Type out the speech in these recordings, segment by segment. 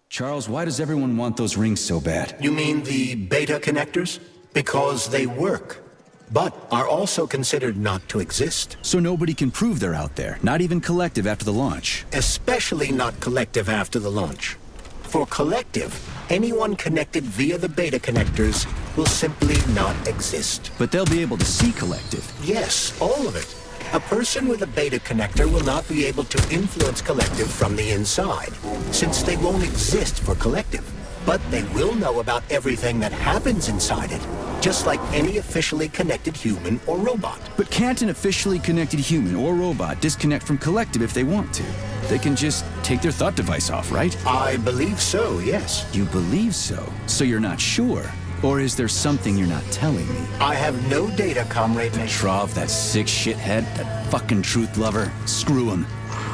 Charles, why does everyone want those rings so bad? You mean the beta connectors? Because they work, but are also considered not to exist. So nobody can prove they're out there, not even Collective after the launch. Especially not Collective after the launch. For Collective, anyone connected via the beta connectors will simply not exist. But they'll be able to see Collective. Yes, all of it. A person with a beta connector will not be able to influence Collective from the inside, since they won't exist for Collective. But they will know about everything that happens inside it, just like any officially connected human or robot. But can't an officially connected human or robot disconnect from Collective if they want to? They can just take their thought device off, right? I believe so, yes. You believe so? So you're not sure? Or is there something you're not telling me? I have no data, Comrade Major. Petrov, that sick shithead, that fucking truth lover, screw him.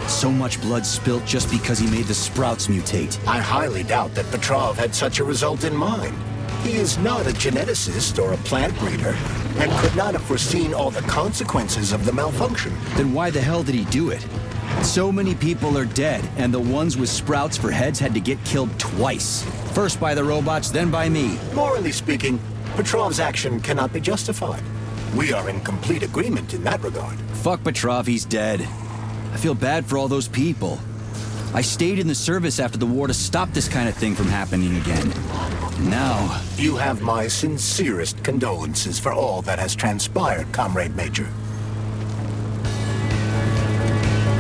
So much blood spilt just because he made the sprouts mutate. I highly doubt that Petrov had such a result in mind. He is not a geneticist or a plant breeder, and could not have foreseen all the consequences of the malfunction. Then why the hell did he do it? So many people are dead, and the ones with sprouts for heads had to get killed twice. First by the robots, then by me. Morally speaking, Petrov's action cannot be justified. We are in complete agreement in that regard. Fuck Petrov, he's dead. I feel bad for all those people. I stayed in the service after the war to stop this kind of thing from happening again. Now... You have my sincerest condolences for all that has transpired, Comrade Major.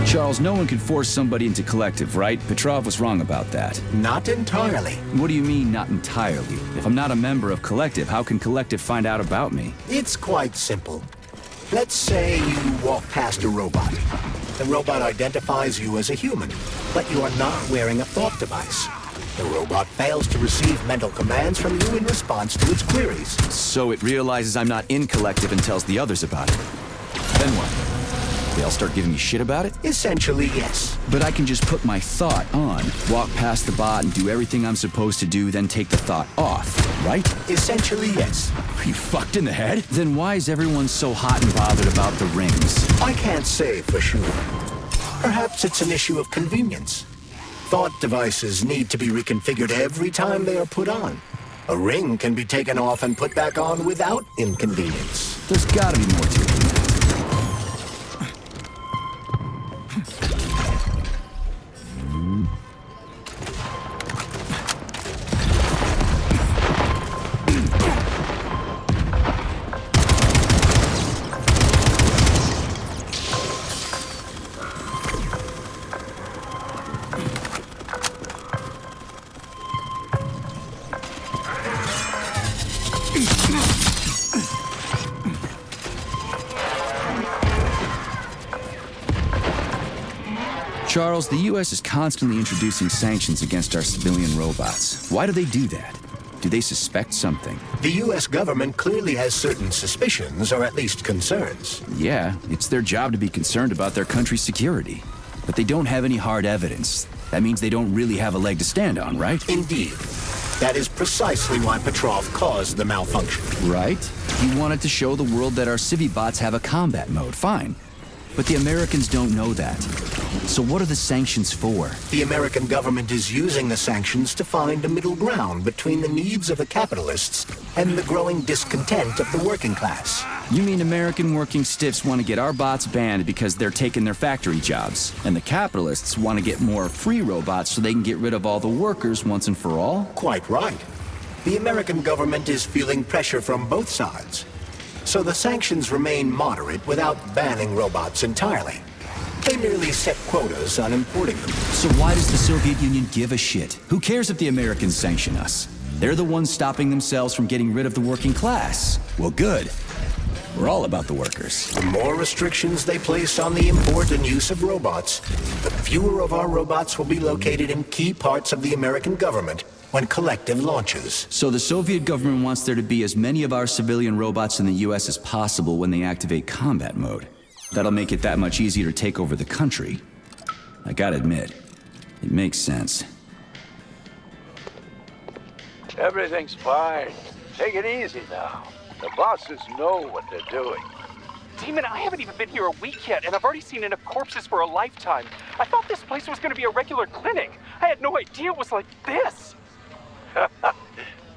Charles, no one can force somebody into Collective, right? Petrov was wrong about that. Not entirely. What do you mean, not entirely? If I'm not a member of Collective, how can Collective find out about me? It's quite simple. Let's say you walk past a robot. The robot identifies you as a human, but you are not wearing a thought device. The robot fails to receive mental commands from you in response to its queries. So it realizes I'm not in Collective and tells the others about it. Then what? They all start giving me shit about it? Essentially, yes. But I can just put my thought on, walk past the bot and do everything I'm supposed to do, then take the thought off, right? Essentially, yes. Are you fucked in the head? Then why is everyone so hot and bothered about the rings? I can't say for sure. Perhaps it's an issue of convenience. Thought devices need to be reconfigured every time they are put on. A ring can be taken off and put back on without inconvenience. There's gotta be more to it than that. Charles, the U.S. is constantly introducing sanctions against our civilian robots. Why do they do that? Do they suspect something? The U.S. government clearly has certain suspicions, or at least concerns. Yeah, it's their job to be concerned about their country's security. But they don't have any hard evidence. That means they don't really have a leg to stand on, right? Indeed. That is precisely why Petrov caused the malfunction. Right? He wanted to show the world that our Civibots have a combat mode, fine. But the Americans don't know that. So what are the sanctions for? The American government is using the sanctions to find a middle ground between the needs of the capitalists and the growing discontent of the working class. You mean American working stiffs want to get our bots banned because they're taking their factory jobs, and the capitalists want to get more free robots so they can get rid of all the workers once and for all? Quite right. The American government is feeling pressure from both sides. So the sanctions remain moderate without banning robots entirely. They merely set quotas on importing them. So why does the Soviet Union give a shit? Who cares if the Americans sanction us? They're the ones stopping themselves from getting rid of the working class. Well, good. We're all about the workers. The more restrictions they place on the import and use of robots, the fewer of our robots will be located in key parts of the American government when Collective launches. So the Soviet government wants there to be as many of our civilian robots in the US as possible when they activate combat mode. That'll make it that much easier to take over the country. I gotta admit, it makes sense. Everything's fine. Take it easy now. The bosses know what they're doing. Damon, I haven't even been here a week yet, and I've already seen enough corpses for a lifetime. I thought this place was going to be a regular clinic. I had no idea it was like this.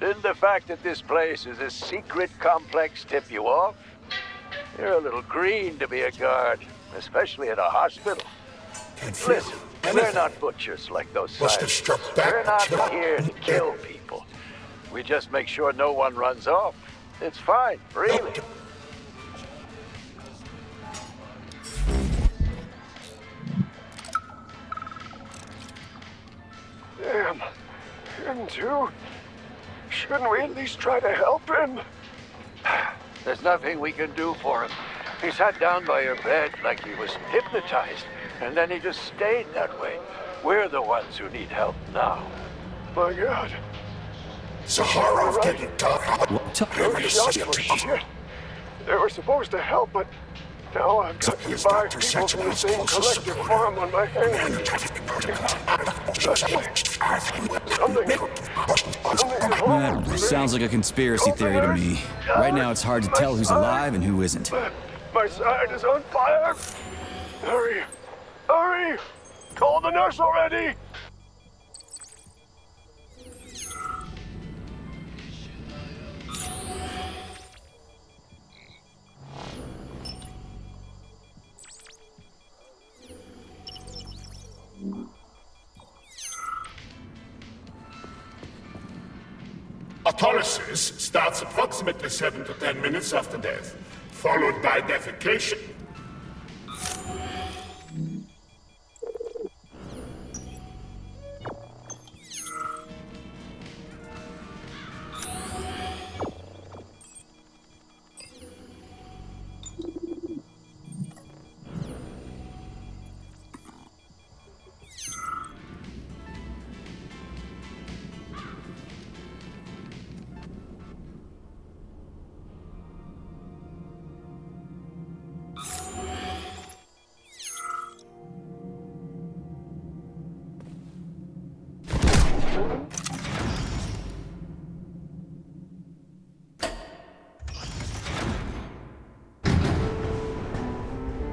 Didn't the fact that this place is a secret complex tip you off? You're a little green to be a guard, especially at a hospital. Listen, we're not butchers like those scientists. We're not here to kill people. We just make sure no one runs off. It's fine, really. Damn. Him too? Shouldn't we at least try to help him? There's nothing we can do for him. He sat down by your bed like he was hypnotized, and then he just stayed that way. We're the ones who need help now. My God. Zaharov getting dark. They were shot for shit. They were supposed to help, but now I've got 5 people from the same collective farm on my hands. That sounds like a conspiracy theory to me. Right now it's hard to tell who's alive and who isn't. My side is on fire! Hurry! Hurry! Call the nurse already! Autolysis starts approximately 7 to 10 minutes after death, followed by defecation.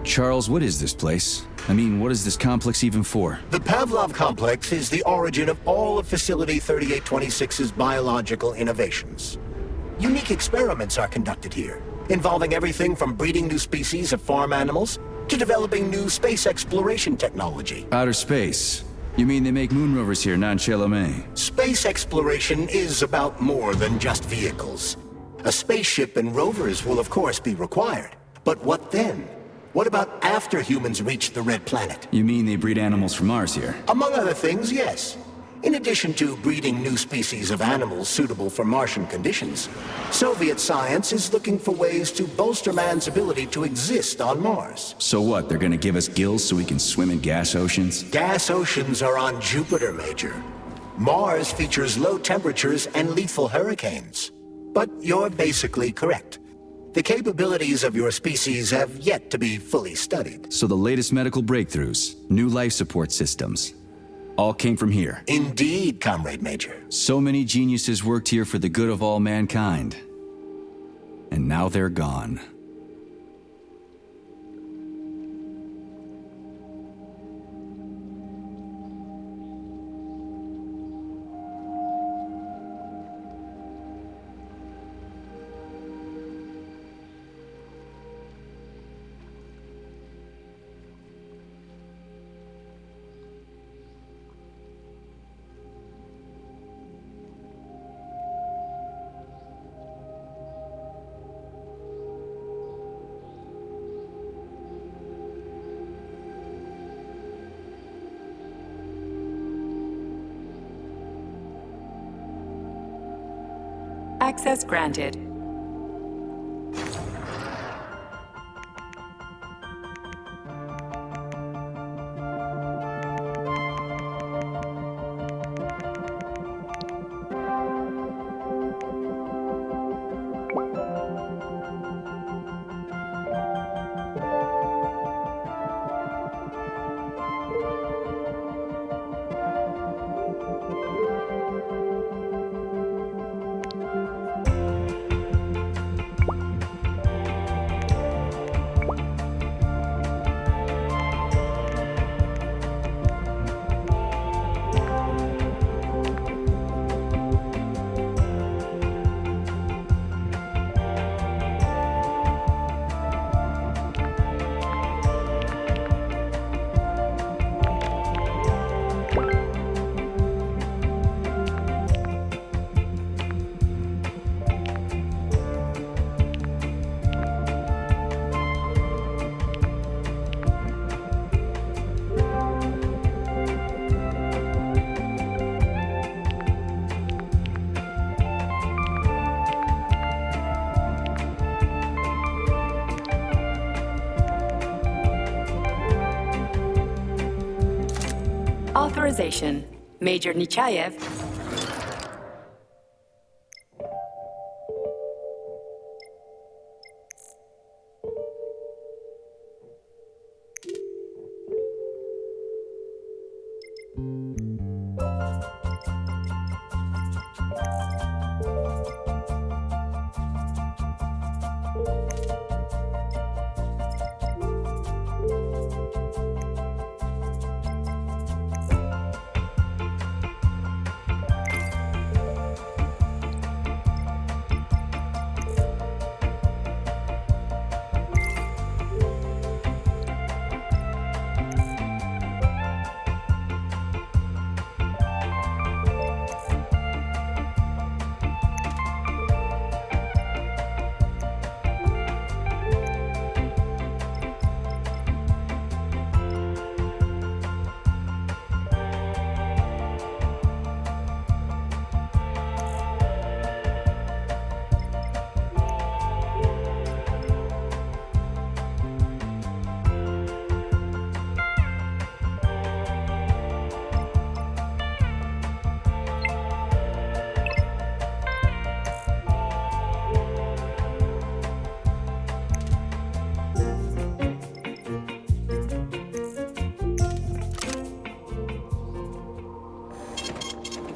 Charles, what is this place? I mean, what is this complex even for? The Pavlov Complex is the origin of all of Facility 3826's biological innovations. Unique experiments are conducted here, involving everything from breeding new species of farm animals to developing new space exploration technology. Outer space? You mean they make moon rovers here, non Chalamet? Space exploration is about more than just vehicles. A spaceship and rovers will of course be required. But what then? What about after humans reach the Red Planet? You mean they breed animals from Mars here? Among other things, yes. In addition to breeding new species of animals suitable for Martian conditions, Soviet science is looking for ways to bolster man's ability to exist on Mars. So what, they're gonna give us gills so we can swim in gas oceans? Gas oceans are on Jupiter, Major. Mars features low temperatures and lethal hurricanes. But you're basically correct. The capabilities of your species have yet to be fully studied. So the latest medical breakthroughs, new life support systems, all came from here. Indeed, Comrade Major. So many geniuses worked here for the good of all mankind. And now they're gone. Access granted. Authorization. Major Nechayev.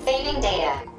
Saving data.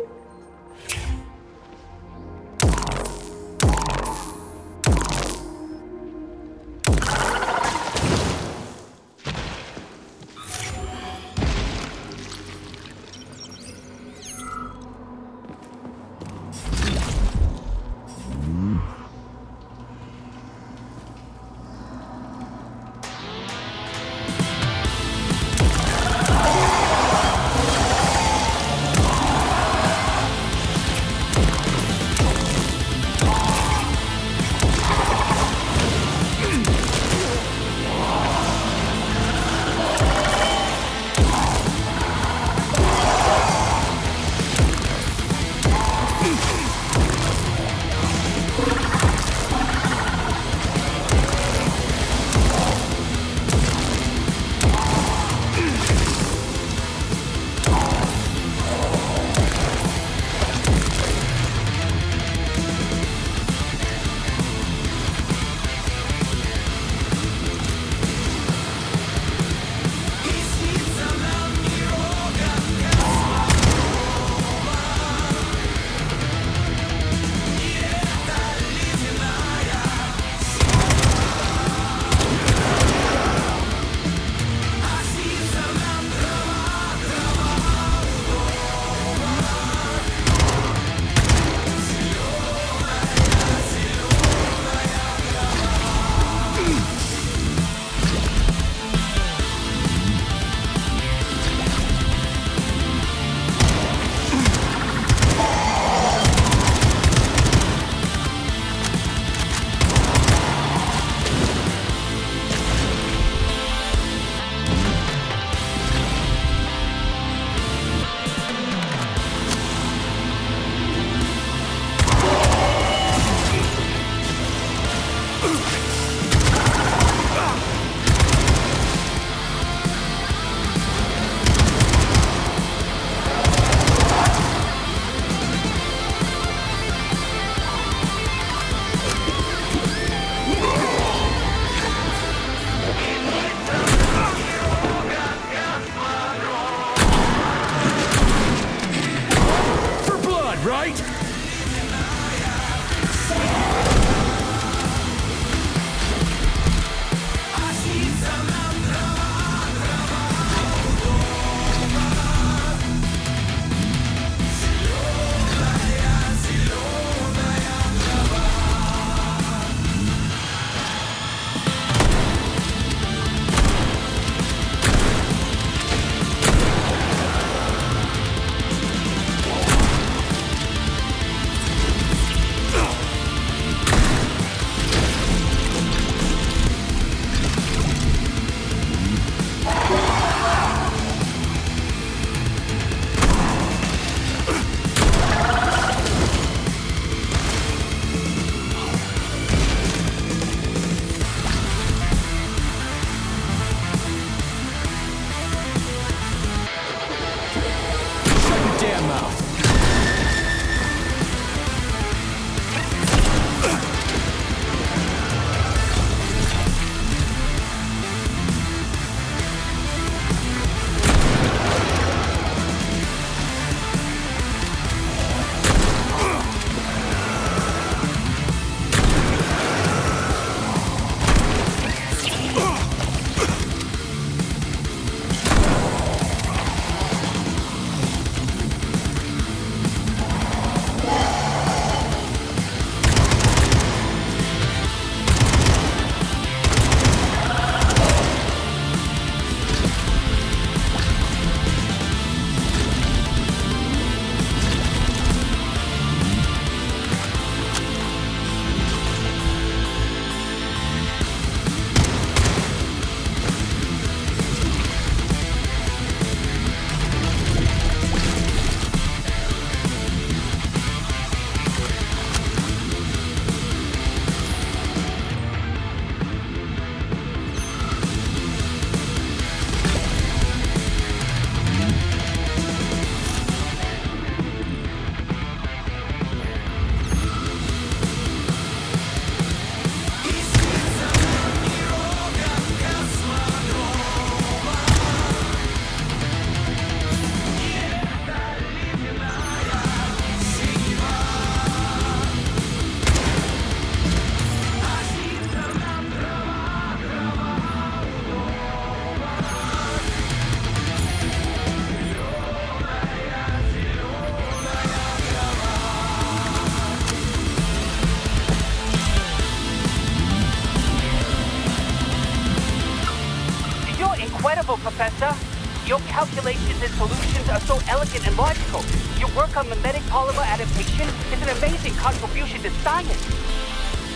Your calculations and solutions are so elegant and logical. Your work on mimetic polymer adaptation is an amazing contribution to science.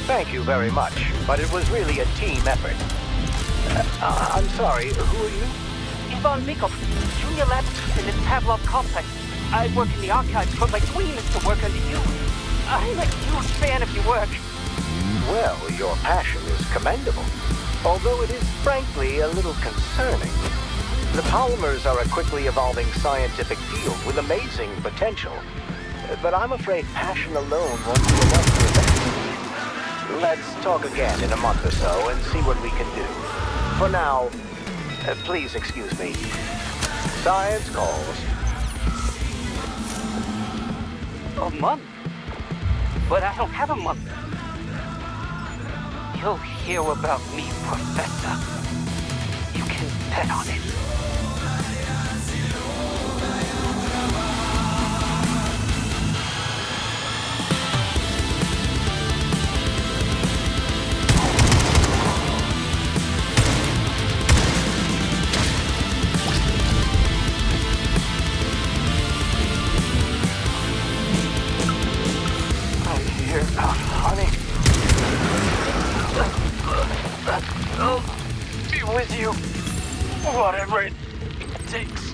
Thank you very much, but it was really a team effort. I'm sorry, who are you? Ivan Mikov, junior lab assistant at Pavlov Complex. I work in the archives, but my dream is to work under you. I'm a huge fan of your work. Well, your passion is commendable, although it is frankly a little concerning. The polymers are a quickly evolving scientific field with amazing potential, but I'm afraid passion alone won't be enough to advance. Let's talk again in a month or so and see what we can do. For now, please excuse me. Science calls. A month? But I don't have a month. You'll hear about me, Professor. You can bet on it. With you, whatever it takes.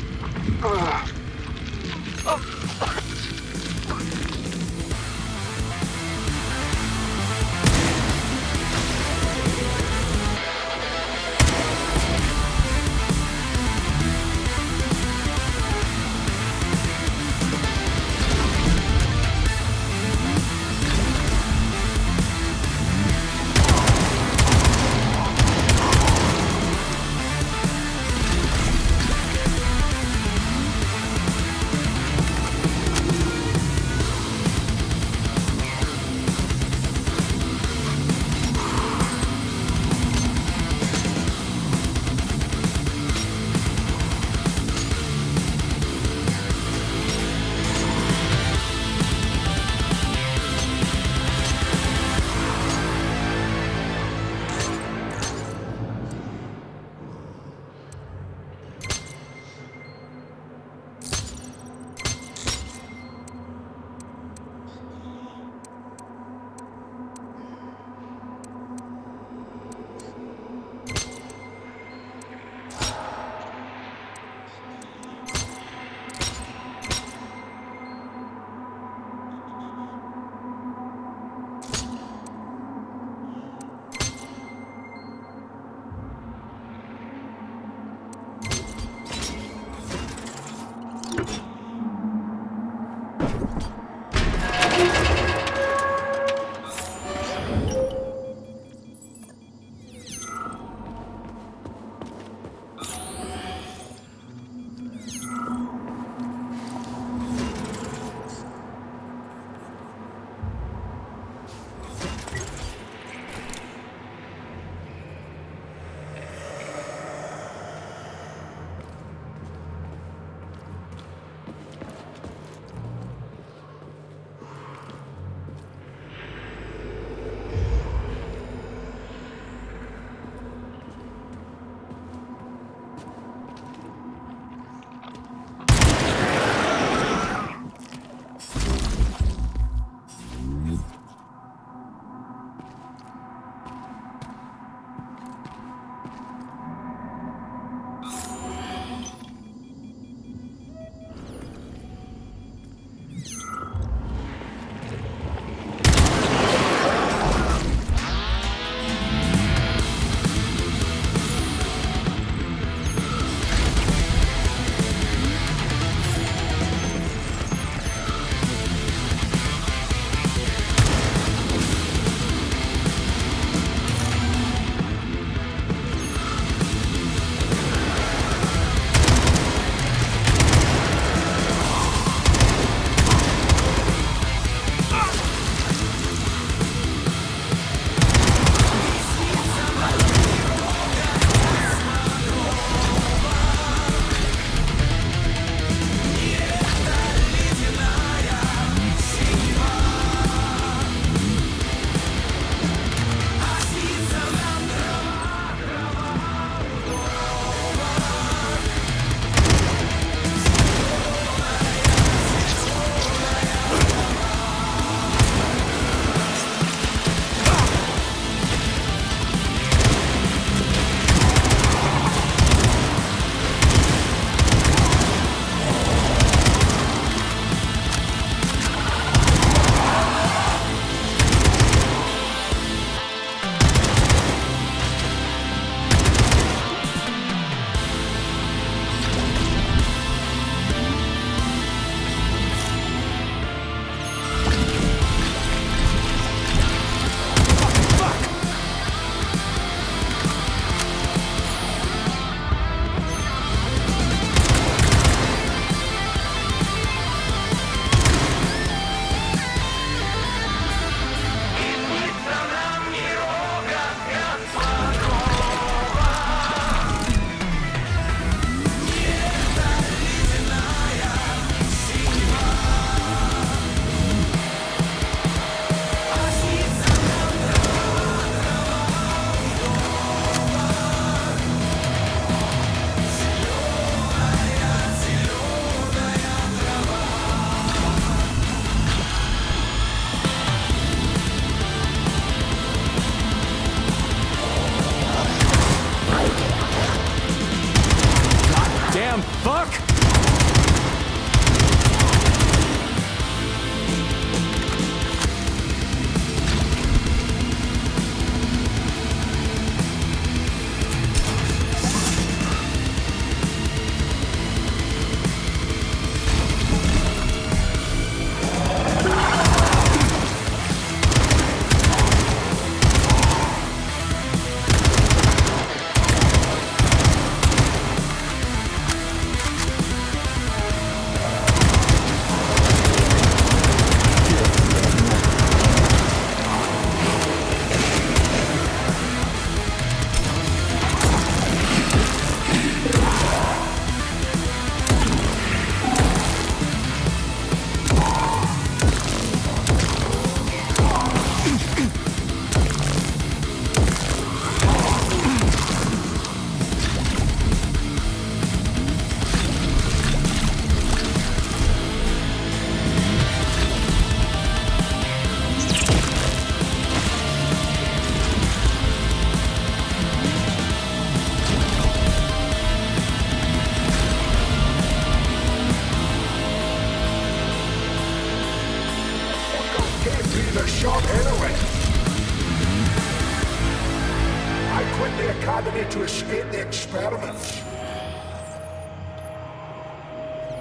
way to escape the experiments.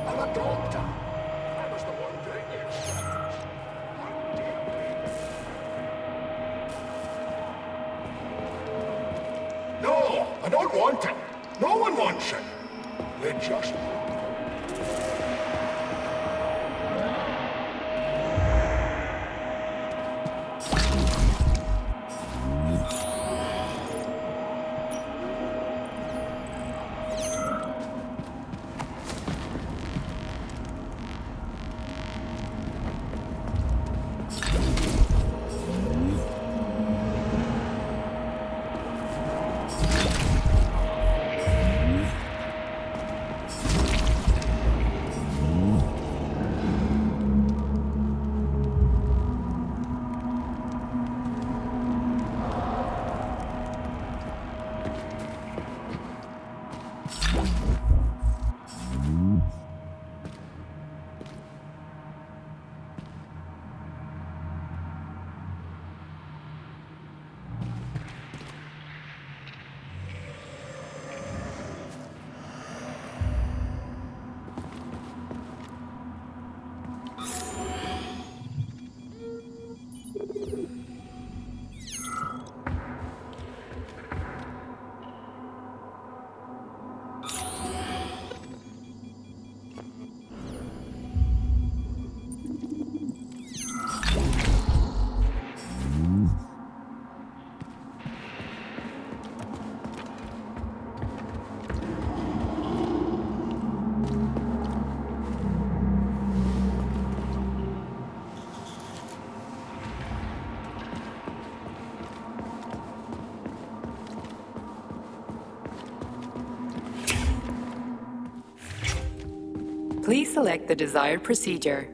I'm a doctor. I was the one doing the experiments. How dare you? No, I don't want it. No one wants it. We just... Please select the desired procedure.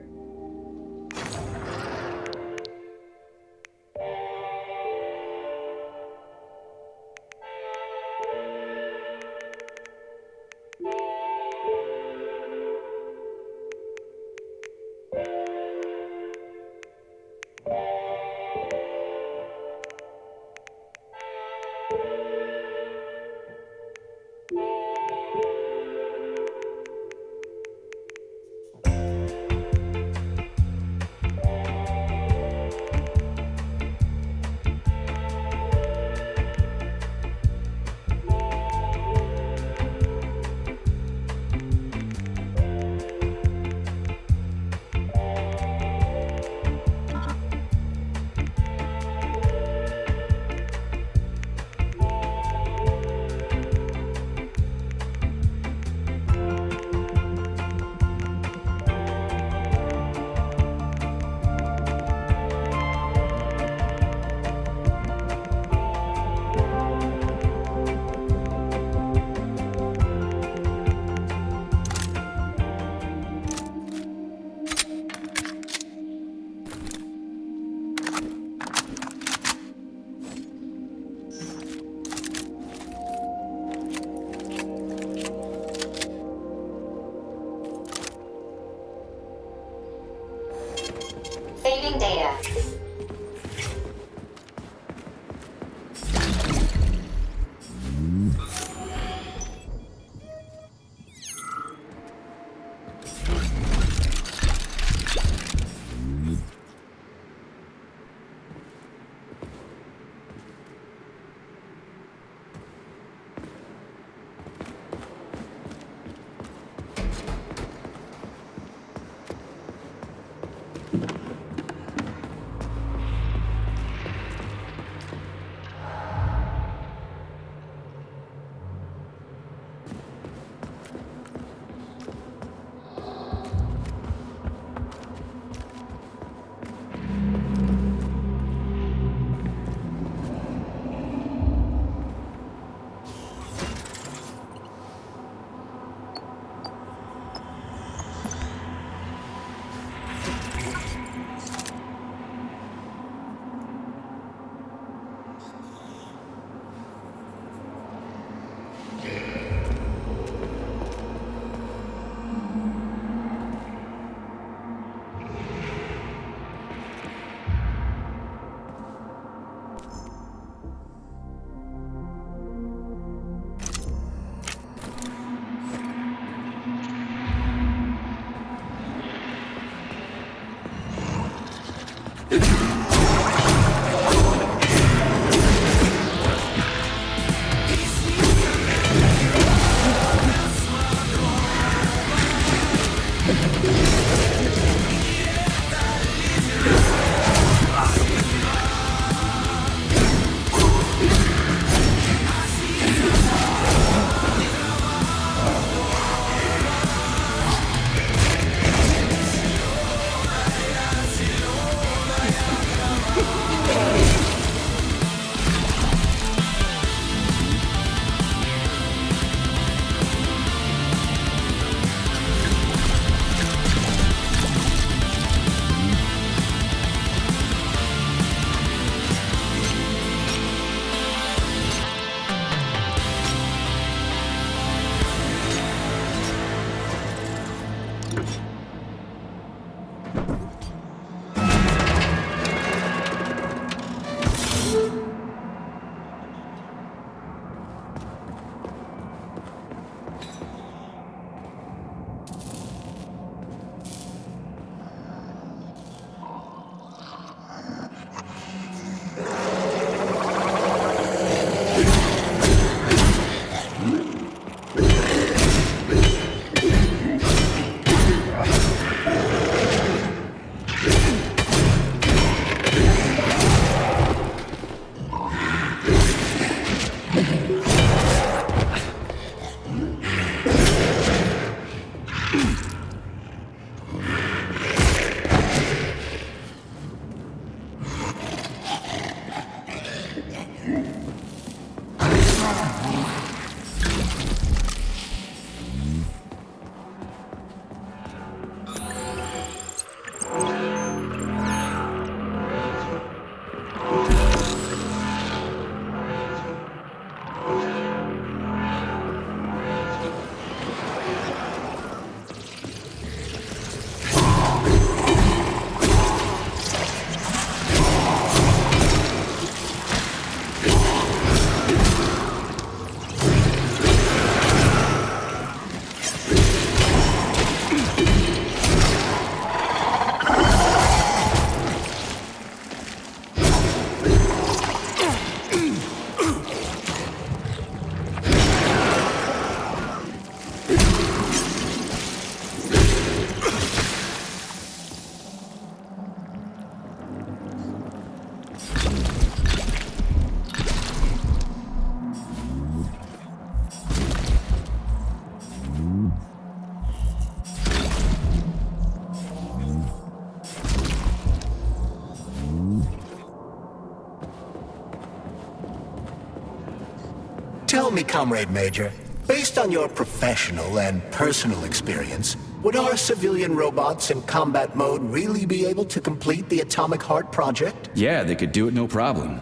Tell me, Comrade Major, based on your professional and personal experience, would our civilian robots in combat mode really be able to complete the Atomic Heart project? Yeah, they could do it no problem.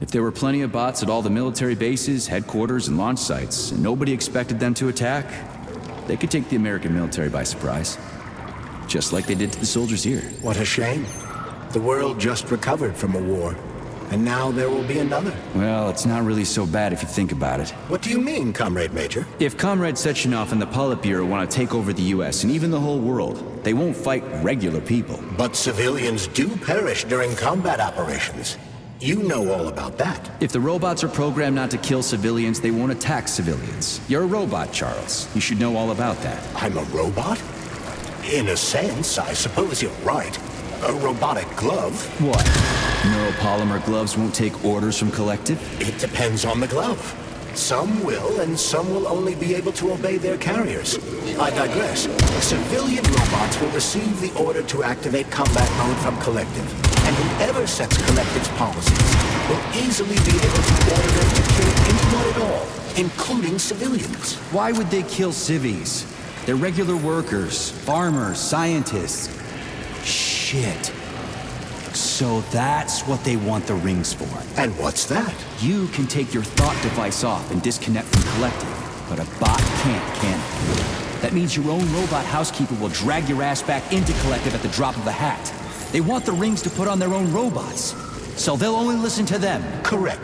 If there were plenty of bots at all the military bases, headquarters, and launch sites, and nobody expected them to attack, they could take the American military by surprise. Just like they did to the soldiers here. What a shame. The world just recovered from a war, and now there will be another. Well, it's not really so bad if you think about it. What do you mean, Comrade Major? If Comrade Sechenov and the Politburo want to take over the US and even the whole world, they won't fight regular people. But civilians do perish during combat operations. You know all about that. If the robots are programmed not to kill civilians, they won't attack civilians. You're a robot, Charles. You should know all about that. I'm a robot? In a sense, I suppose you're right. A robotic glove? What? Neuropolymer gloves won't take orders from Collective? It depends on the glove. Some will, and some will only be able to obey their carriers. I digress. Civilian robots will receive the order to activate combat mode from Collective, and whoever sets Collective's policies will easily be able to order them to kill anyone at all, including civilians. Why would they kill civvies? They're regular workers, farmers, scientists. Shit. So that's what they want the rings for. And what's that? You can take your thought device off and disconnect from Collective, but a bot can't, can it? That means your own robot housekeeper will drag your ass back into Collective at the drop of a hat. They want the rings to put on their own robots, so they'll only listen to them. Correct.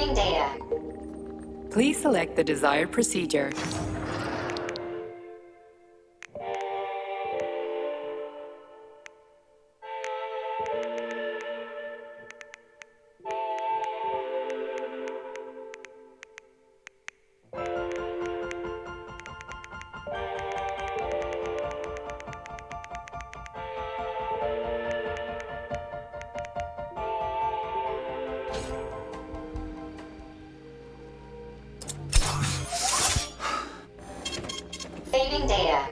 Saving data. Please select the desired procedure. Saving data.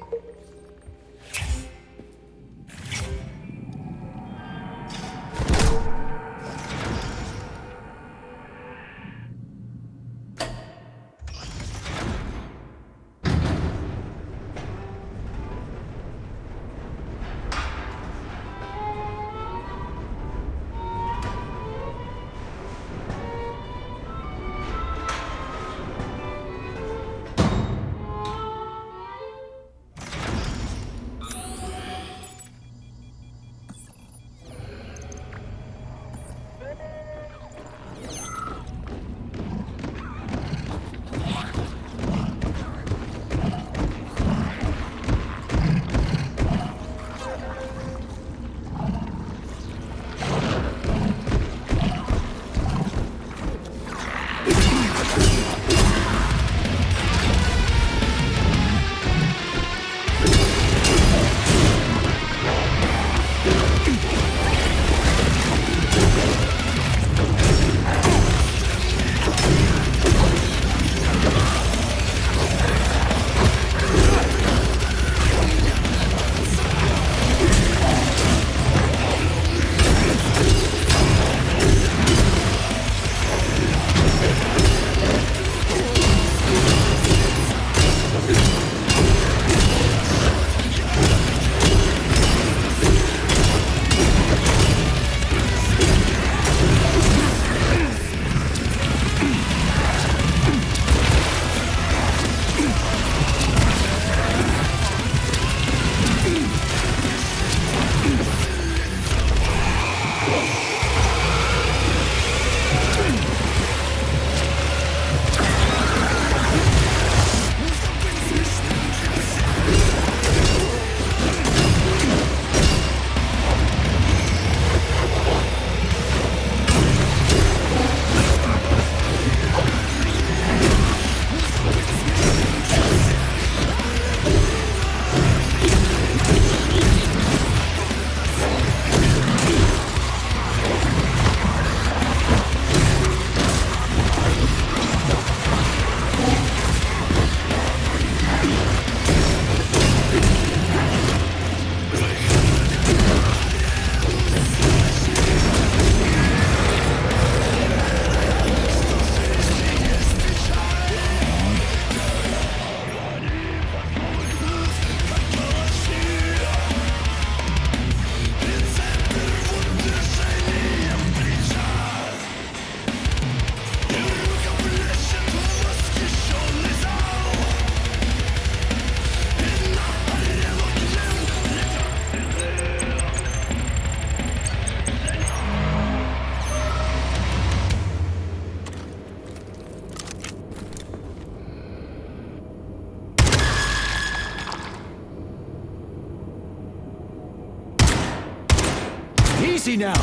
Easy now!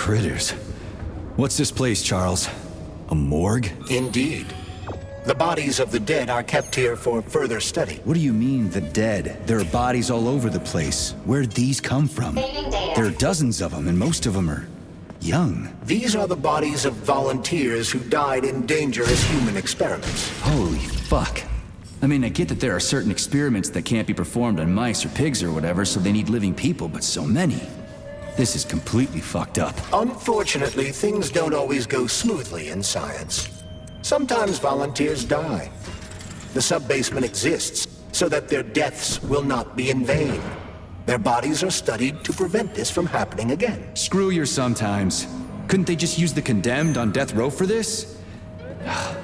critters. What's this place, Charles? A morgue? Indeed. The bodies of the dead are kept here for further study. What do you mean, the dead? There are bodies all over the place. Where'd these come from? There are dozens of them, and most of them are young. These are the bodies of volunteers who died in dangerous human experiments. Holy fuck. I mean, I get that there are certain experiments that can't be performed on mice or pigs or whatever, so they need living people, but so many. This is completely fucked up. Unfortunately, things don't always go smoothly in science. Sometimes volunteers die. The sub-basement exists so that their deaths will not be in vain. Their bodies are studied to prevent this from happening again. Screw your sometimes. Couldn't they just use the condemned on death row for this?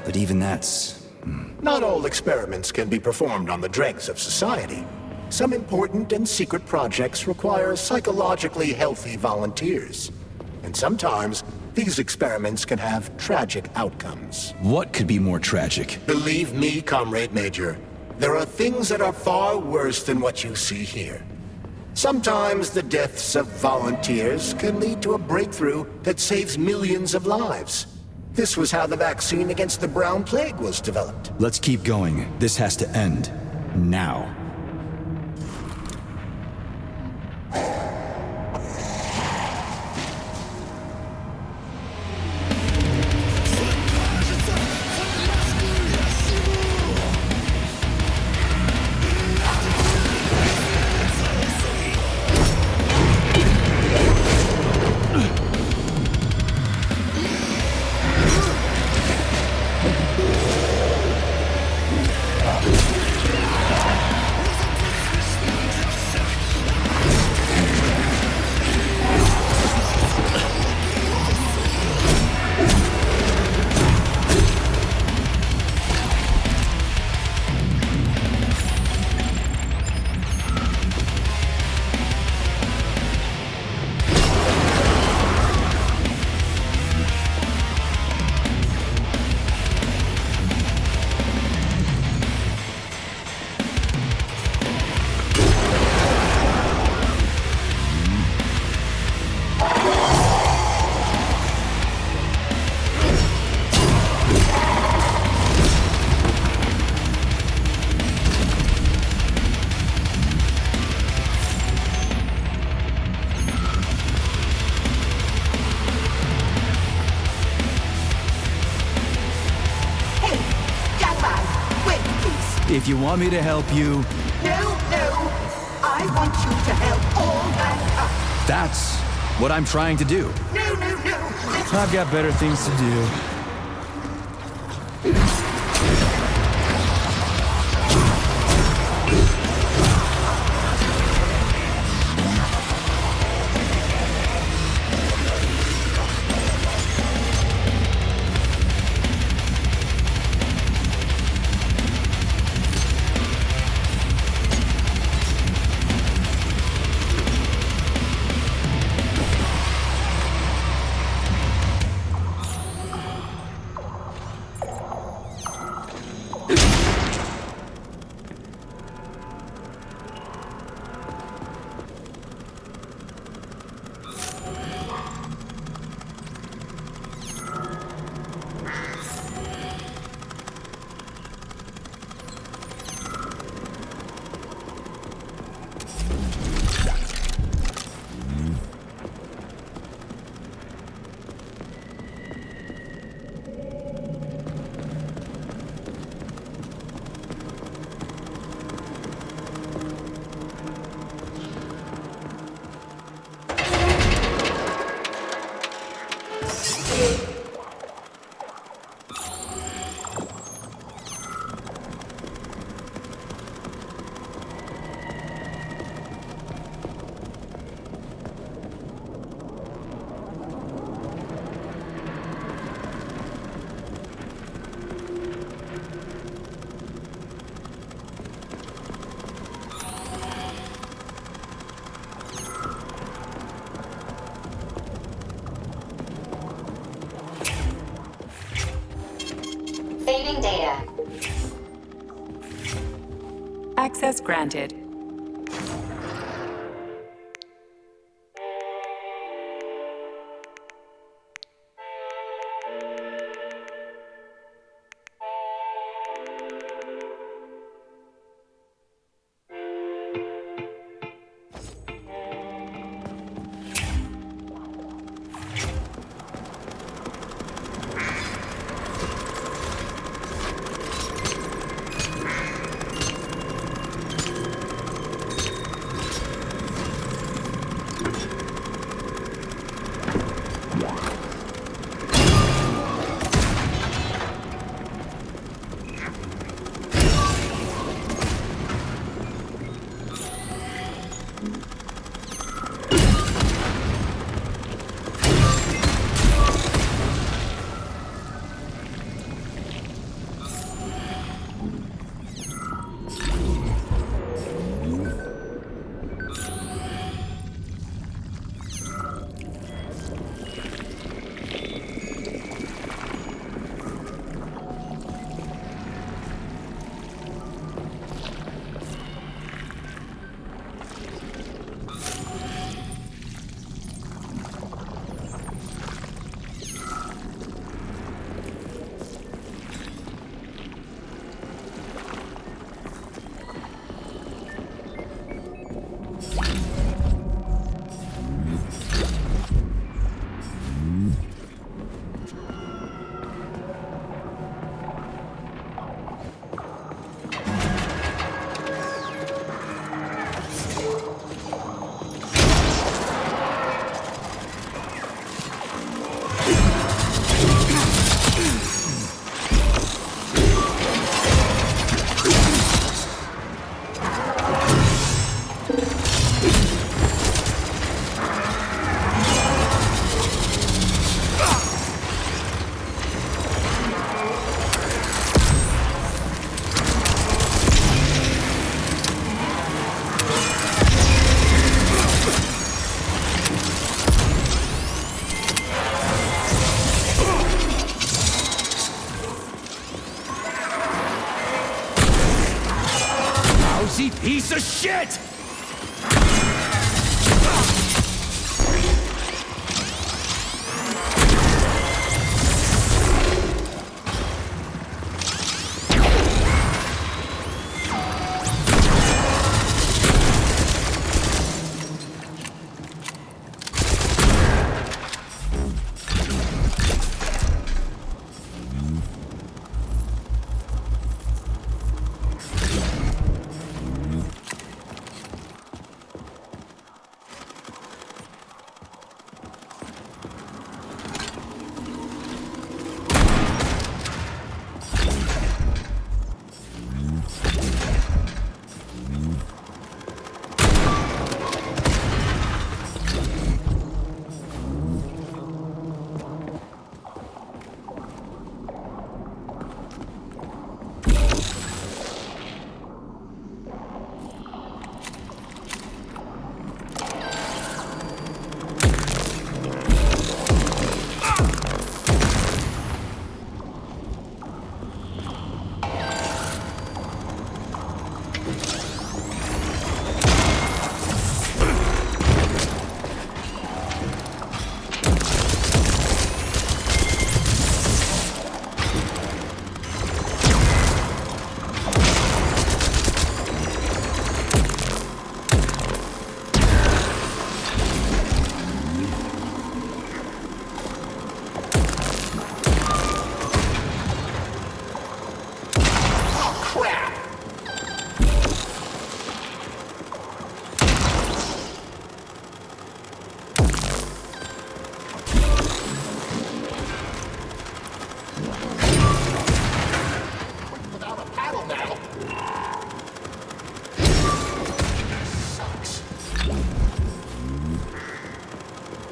But even that's... Not all experiments can be performed on the dregs of society. Some important and secret projects require psychologically healthy volunteers. And sometimes, these experiments can have tragic outcomes. What could be more tragic? Believe me, Comrade Major, there are things that are far worse than what you see here. Sometimes the deaths of volunteers can lead to a breakthrough that saves millions of lives. This was how the vaccine against the brown plague was developed. Let's keep going. This has to end. Now. If you want me to help you... No. I want you to help all mankind. That's what I'm trying to do. No. I've got better things to do. Saving data. Access granted. lousy piece of shit!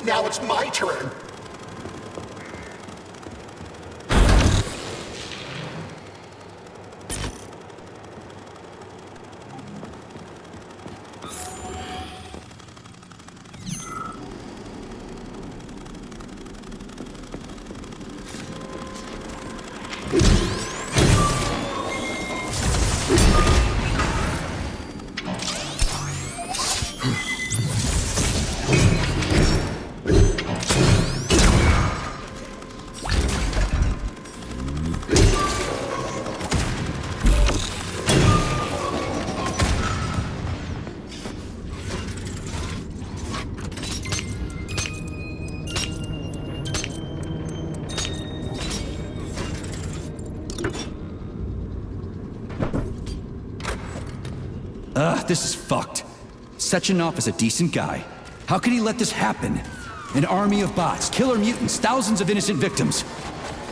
Now it's my turn. This is fucked. Sechenov is a decent guy. How could he let this happen? An army of bots, killer mutants, thousands of innocent victims.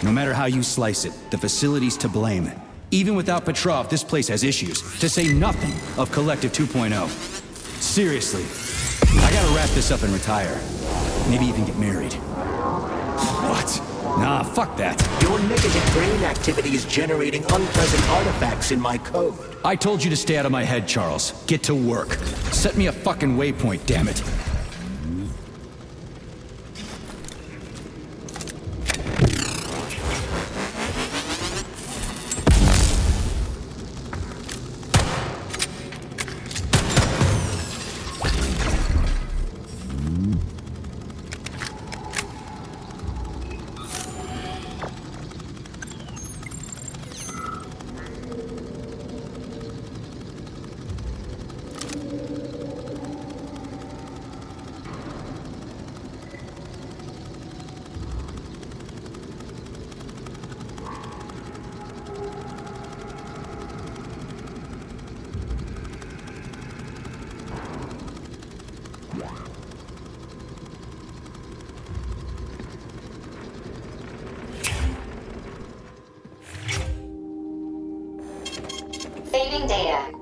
No matter how you slice it, the facility's to blame. Even without Petrov, this place has issues, to say nothing of Collective 2.0. Seriously, I gotta wrap this up and retire. Maybe even get married. What? Nah, fuck that. Your negative brain activity is generating unpleasant artifacts in my code. I told you to stay out of my head, Charles. Get to work. Set me a fucking waypoint, damn it. Saving data.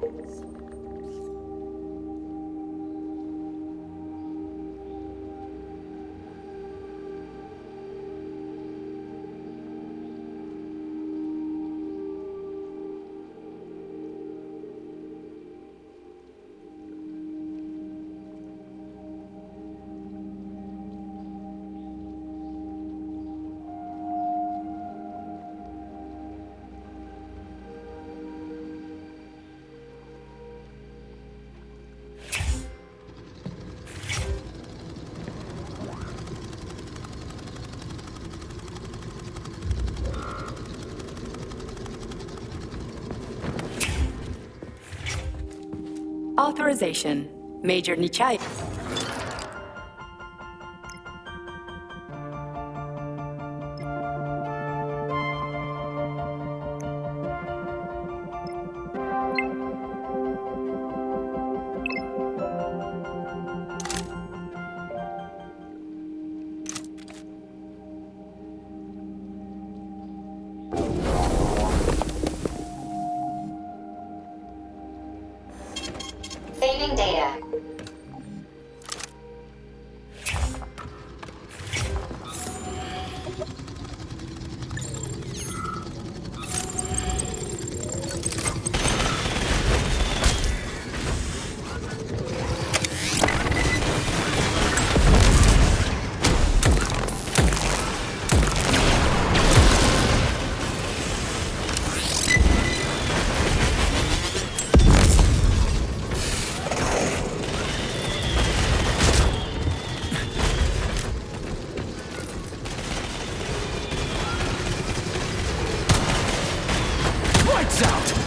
Authorization. Major Nichai. Saving data. Lights out!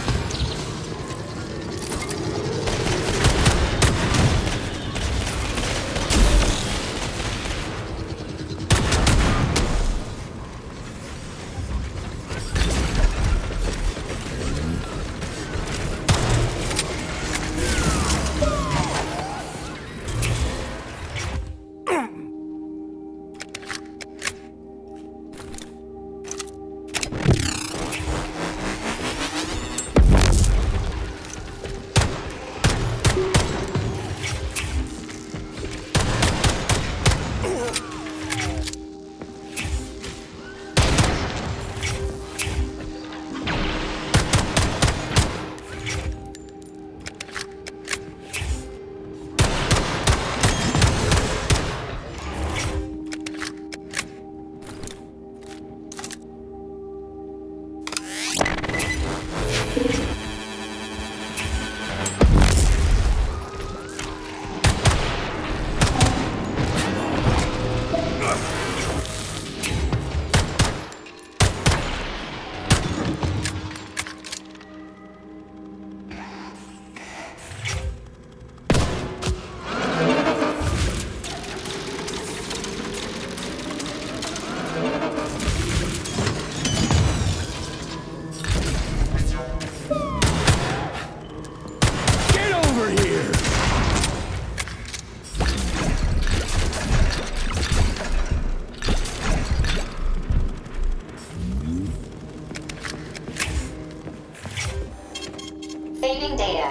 Saving data.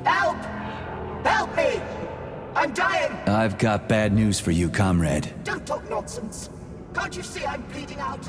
Help! Help me! I'm dying! I've got bad news for you, comrade. Don't talk nonsense. Can't you see I'm bleeding out?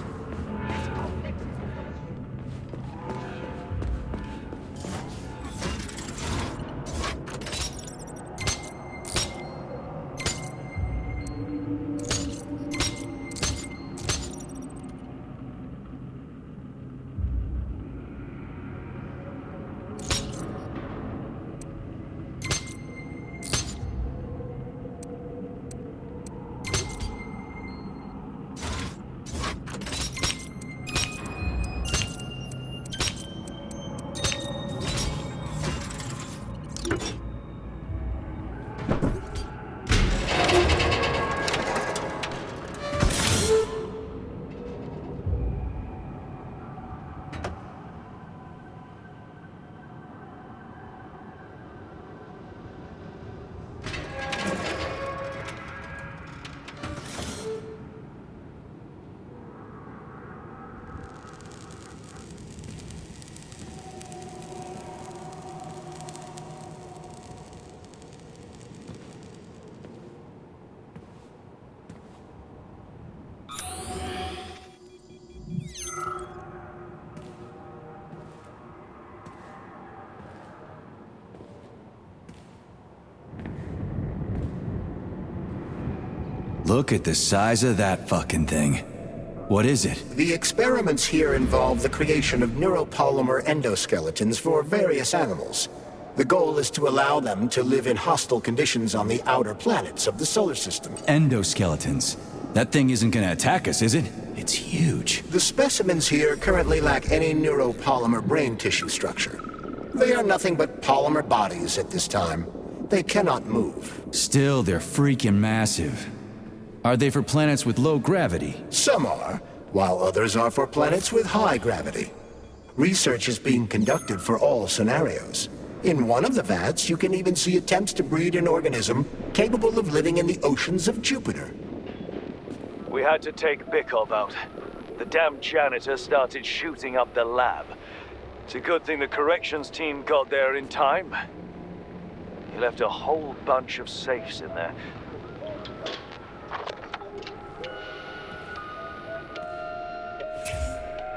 Look at the size of that fucking thing. What is it? The experiments here involve the creation of neuropolymer endoskeletons for various animals. The goal is to allow them to live in hostile conditions on the outer planets of the solar system. Endoskeletons. That thing isn't gonna attack us, is it? It's huge. The specimens here currently lack any neuropolymer brain tissue structure. They are nothing but polymer bodies at this time. They cannot move. Still, they're freaking massive. Are they for planets with low gravity? Some are, while others are for planets with high gravity. Research is being conducted for all scenarios. In one of the vats, you can even see attempts to breed an organism capable of living in the oceans of Jupiter. We had to take Bikov out. The damn janitor started shooting up the lab. It's a good thing the corrections team got there in time. He left a whole bunch of safes in there.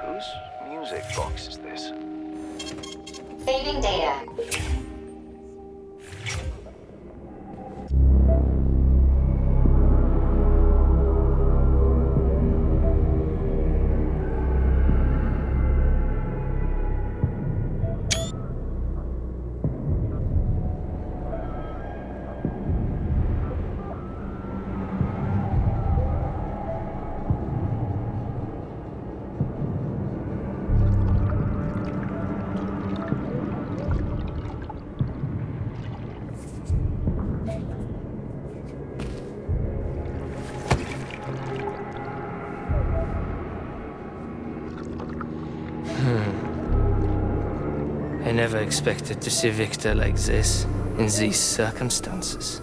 Whose music box is this? Saving data. I never expected to see Victor like this, in these circumstances.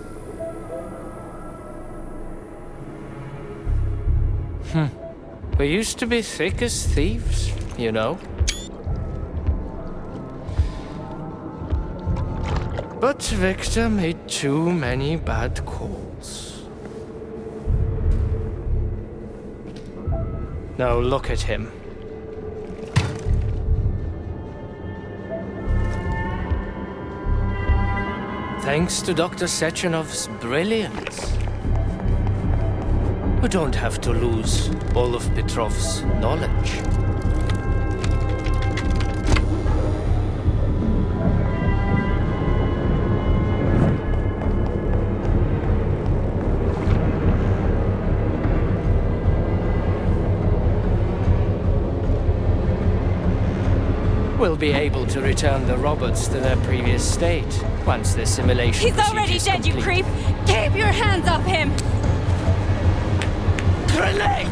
We used to be thick as thieves, you know? But Victor made too many bad calls. Now look at him. Thanks to Dr. Sechenov's brilliance, we don't have to lose all of Petrov's knowledge. We'll be able to return the robots to their previous state once the simulation. He's already dead, you creep! Keep your hands off him! Grenade!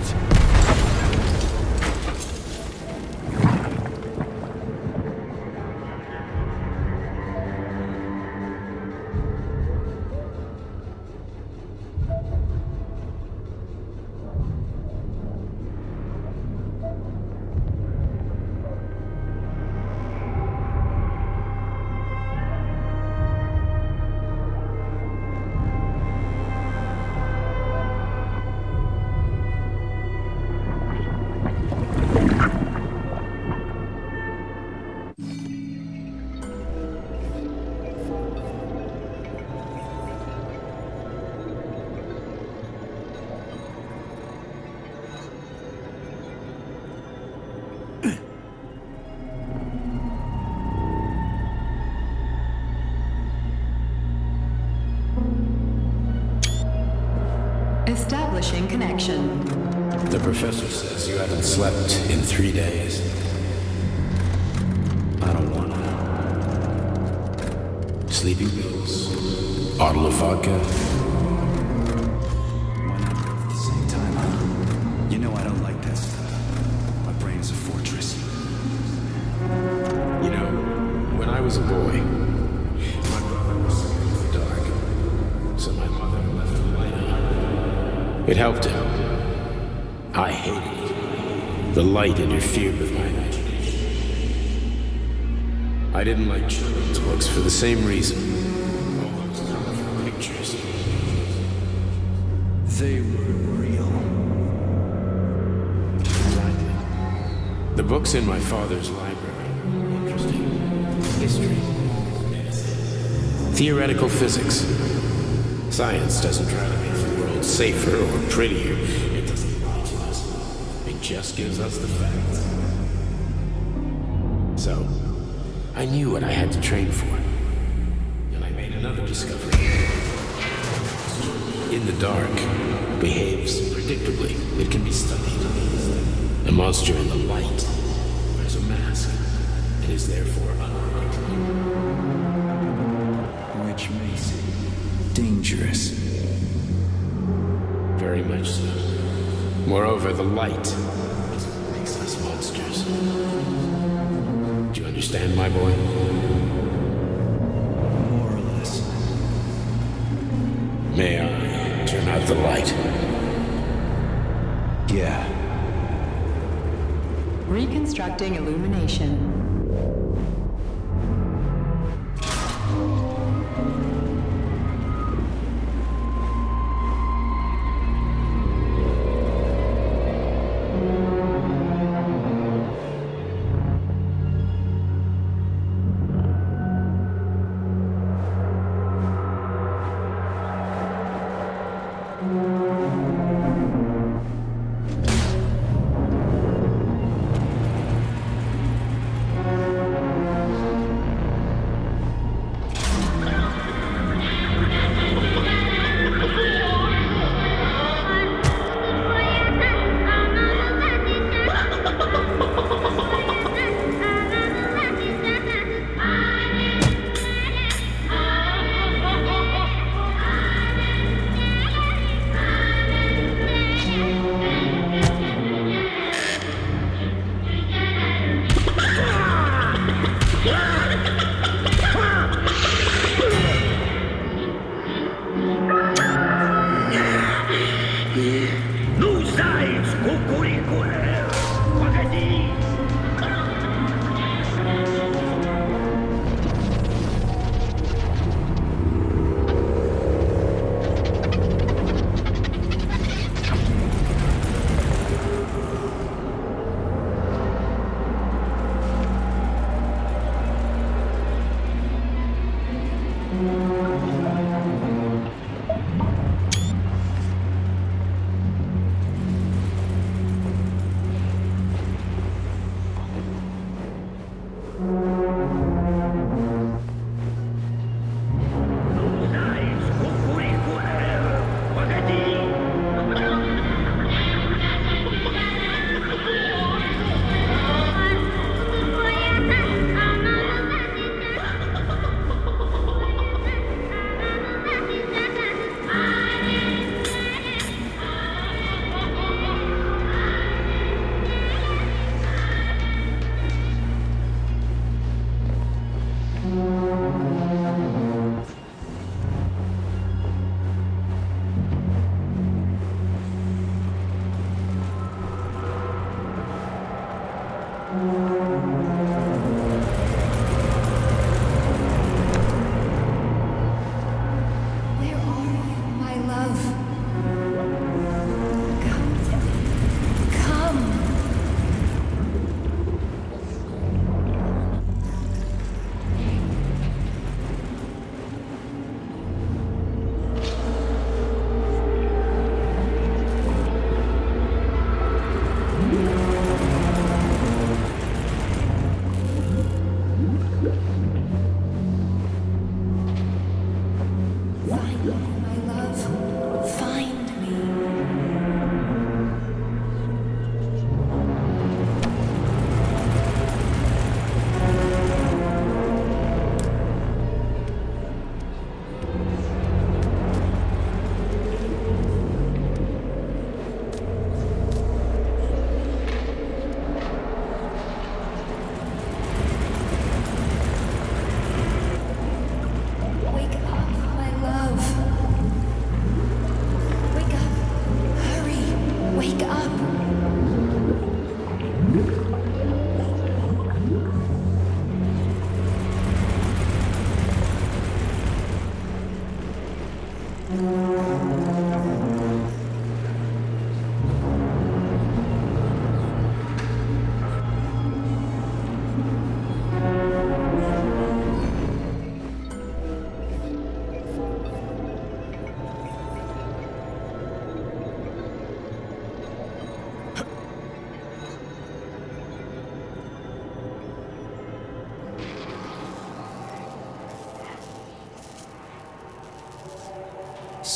Establishing connection. The professor says you haven't slept in 3 days. I don't want to. Sleeping pills. Bottle of vodka. Why not both at the same time, huh? You know I don't like that stuff. My brain's a fortress. You know, when I was a boy, my brother was scared of the dark, so my mother left the light on. It helped him. I hated it. The light interfered with my imagination. I didn't like children's books for the same reason. All those colorful pictures. They were real. I did. The books in my father's library were interesting. History. Theoretical physics. Science doesn't try to make the world safer or prettier. It doesn't lie to us. It just gives us the facts. So, I knew what I had to train for. And I made another discovery. In the dark, behaves predictably. It can be studied. A monster in the light wears a mask and is therefore unpredictable. Which makes it dangerous. Very much so. Moreover, the light is what makes us monsters. Do you understand, my boy? More or less. May I turn out the light? Yeah. Reconstructing illumination.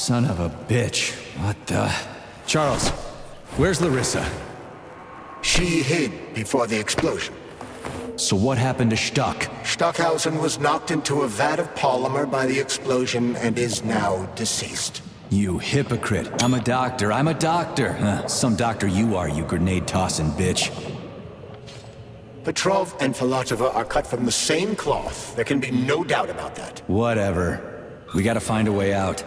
Son of a bitch. What the... Charles, where's Larissa? She hid before the explosion. So what happened to Stuck? Stockhausen was knocked into a vat of polymer by the explosion and is now deceased. You hypocrite. I'm a doctor. Some doctor you are, you grenade-tossing bitch. Petrov and Filatova are cut from the same cloth. There can be no doubt about that. Whatever. We gotta find a way out.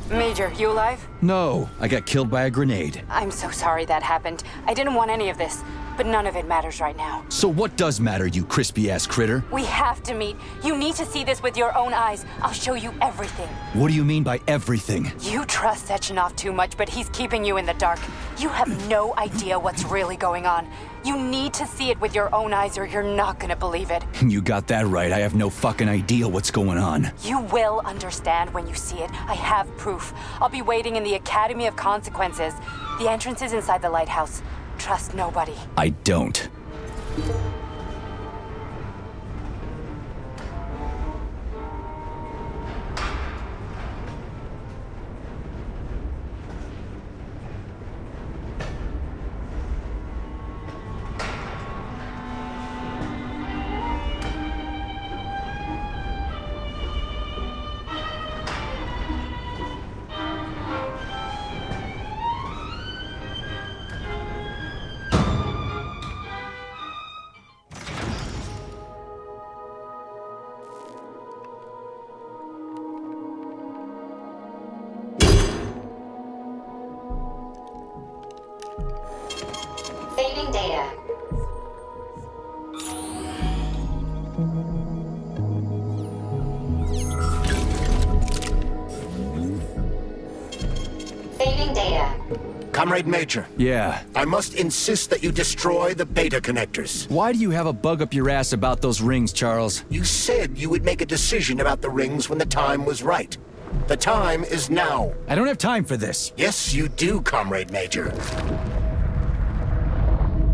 Major, you alive? No, I got killed by a grenade. I'm so sorry that happened. I didn't want any of this, but none of it matters right now. So what does matter, you crispy-ass critter? We have to meet. You need to see this with your own eyes. I'll show you everything. What do you mean by everything? You trust Sechenov too much, but he's keeping you in the dark. You have no idea what's really going on. You need to see it with your own eyes or you're not gonna believe it. You got that right. I have no fucking idea what's going on. You will understand when you see it. I have proof. I'll be waiting in the Academy of Consequences. The entrance is inside the lighthouse. Trust nobody. I don't. Saving data. Saving data. Comrade Major. Yeah? I must insist that you destroy the beta connectors. Why do you have a bug up your ass about those rings, Charles? You said you would make a decision about the rings when the time was right. The time is now. I don't have time for this. Yes, you do, Comrade Major.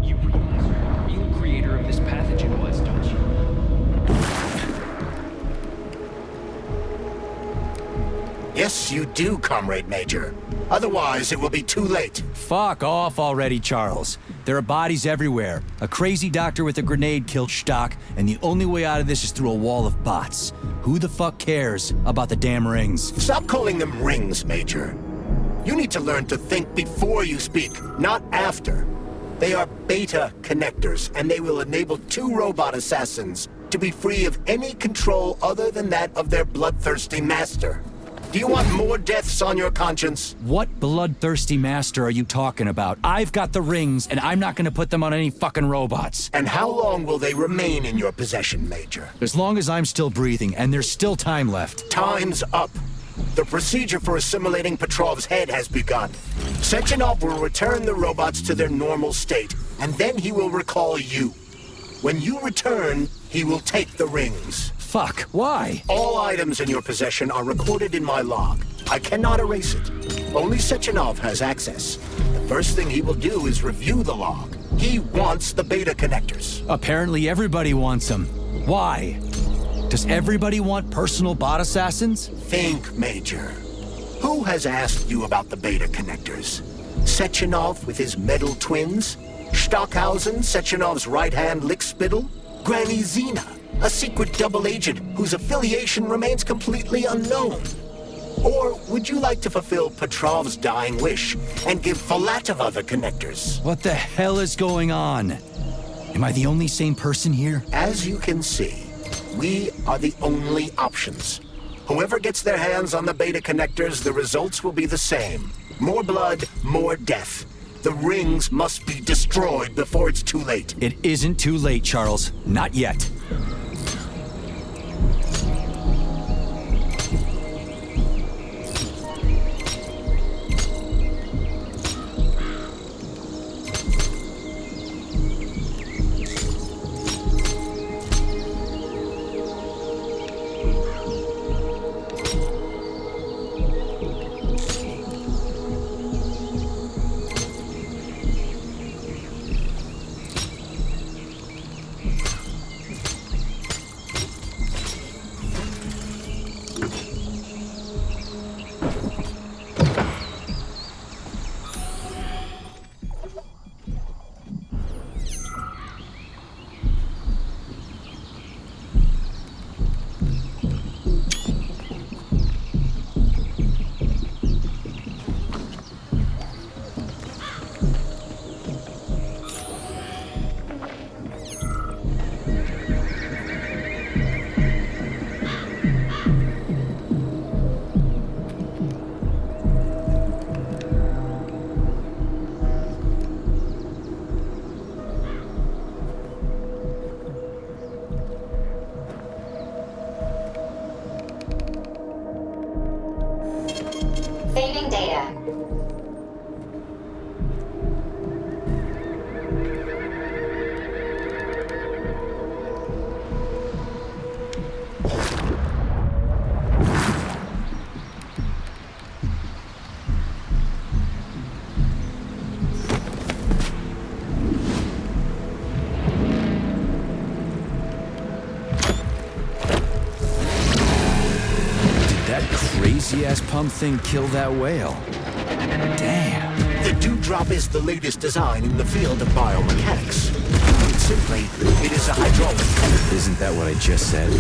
You realize who the real creator of this pathogen was, don't you? Yes, you do, Comrade Major. Otherwise, it will be too late. Fuck off already, Charles. There are bodies everywhere. A crazy doctor with a grenade killed Stock, and the only way out of this is through a wall of bots. Who the fuck cares about the damn rings? Stop calling them rings, Major. You need to learn to think before you speak, not after. They are beta connectors, and they will enable 2 robot assassins to be free of any control other than that of their bloodthirsty master. Do you want more deaths on your conscience? What bloodthirsty master are you talking about? I've got the rings, and I'm not gonna put them on any fucking robots. And how long will they remain in your possession, Major? As long as I'm still breathing, and there's still time left. Time's up. The procedure for assimilating Petrov's head has begun. Sechenov will return the robots to their normal state, and then he will recall you. When you return, he will take the rings. Fuck, why? All items in your possession are recorded in my log. I cannot erase it. Only Sechenov has access. The first thing he will do is review the log. He wants the beta connectors. Apparently everybody wants them. Why? Does everybody want personal bot assassins? Think, Major. Who has asked you about the beta connectors? Sechenov with his metal twins? Stockhausen, Sechenov's right-hand lickspittle? Granny Zena, a secret double agent whose affiliation remains completely unknown? Or would you like to fulfill Petrov's dying wish and give Filatova the connectors? What the hell is going on? Am I the only sane person here? As you can see, we are the only options. Whoever gets their hands on the beta connectors, the results will be the same. More blood, more death. The rings must be destroyed before it's too late. It isn't too late, Charles. Not yet. Saving data. Crazy-ass pump thing kill that whale. Damn. The Dewdrop is the latest design in the field of biomechanics. Put simply, it is a hydraulic. Isn't that what I just said?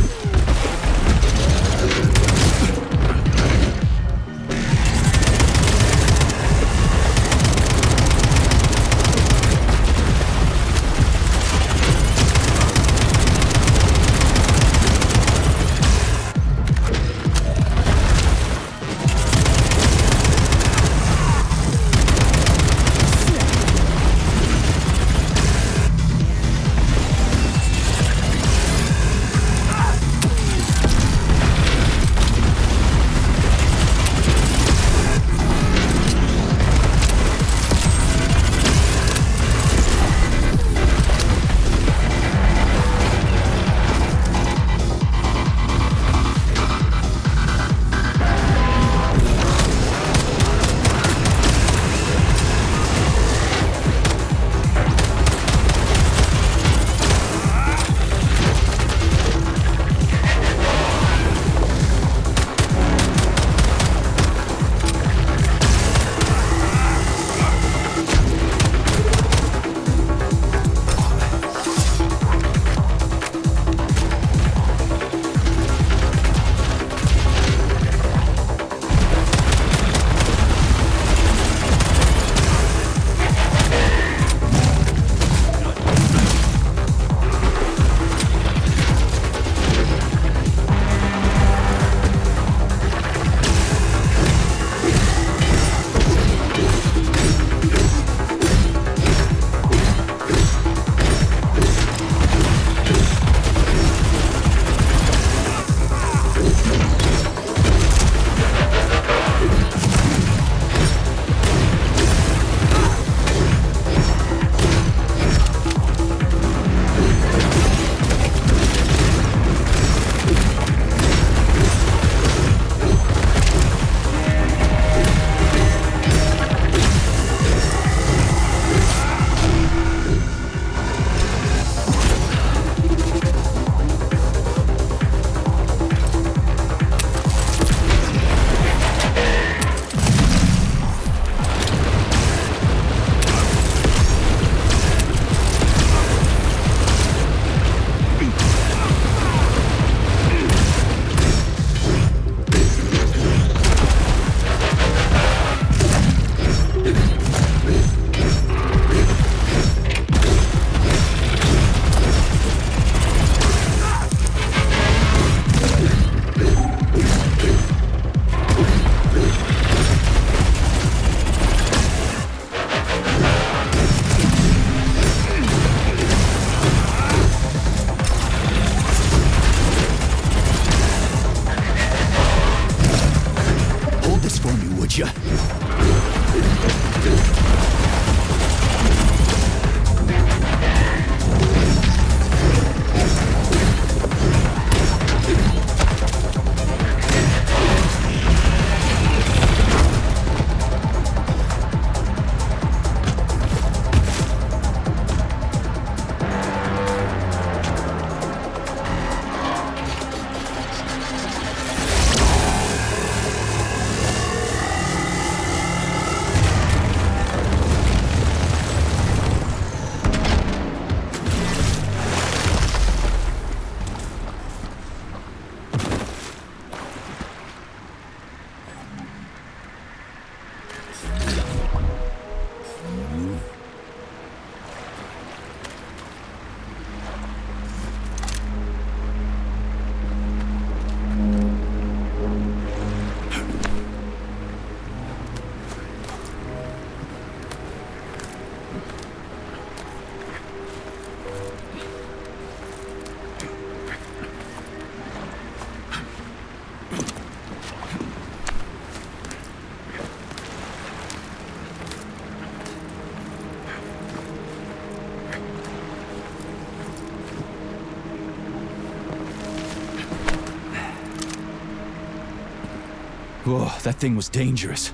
Whoa, that thing was dangerous.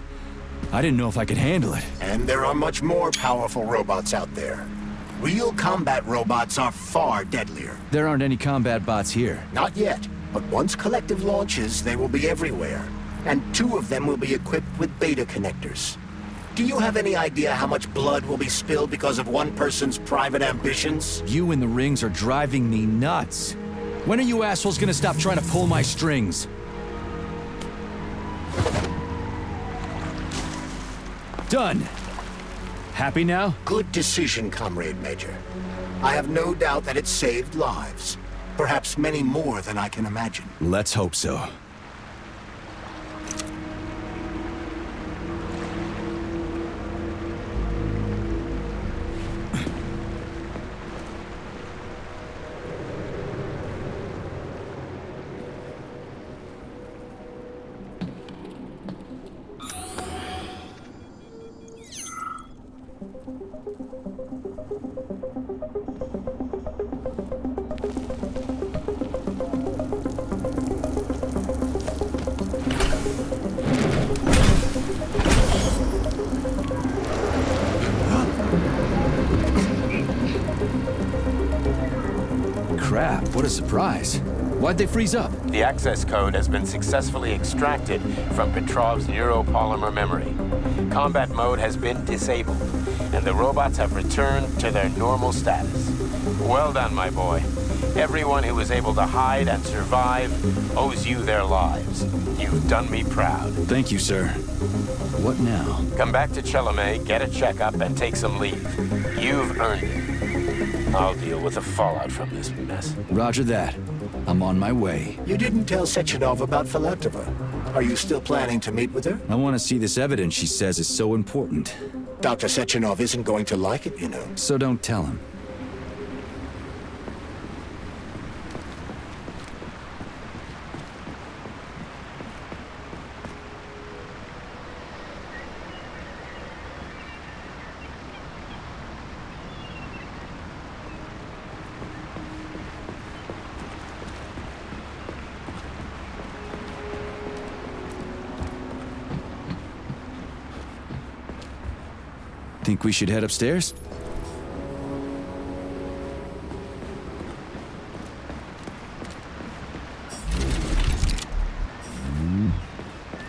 I didn't know if I could handle it. And there are much more powerful robots out there. Real combat robots are far deadlier. There aren't any combat bots here. Not yet, but once Collective launches, they will be everywhere. And 2 of them will be equipped with beta connectors. Do you have any idea how much blood will be spilled because of one person's private ambitions? You in the rings are driving me nuts. When are you assholes gonna stop trying to pull my strings? Done. Happy now? Good decision, Comrade Major. I have no doubt that it saved lives. Perhaps many more than I can imagine. Let's hope so. Crap, what a surprise. Why'd they freeze up? The access code has been successfully extracted from Petrov's neuropolymer memory. Combat mode has been disabled, and the robots have returned to their normal status. Well done, my boy. Everyone who was able to hide and survive owes you their lives. You've done me proud. Thank you, sir. What now? Come back to Chelomey, get a checkup, and take some leave. You've earned it. I'll deal with the fallout from this mess. Roger that. I'm on my way. You didn't tell Sechenov about Filatova. Are you still planning to meet with her? I want to see this evidence she says is so important. Dr. Sechenov isn't going to like it, you know. So don't tell him. Think we should head upstairs?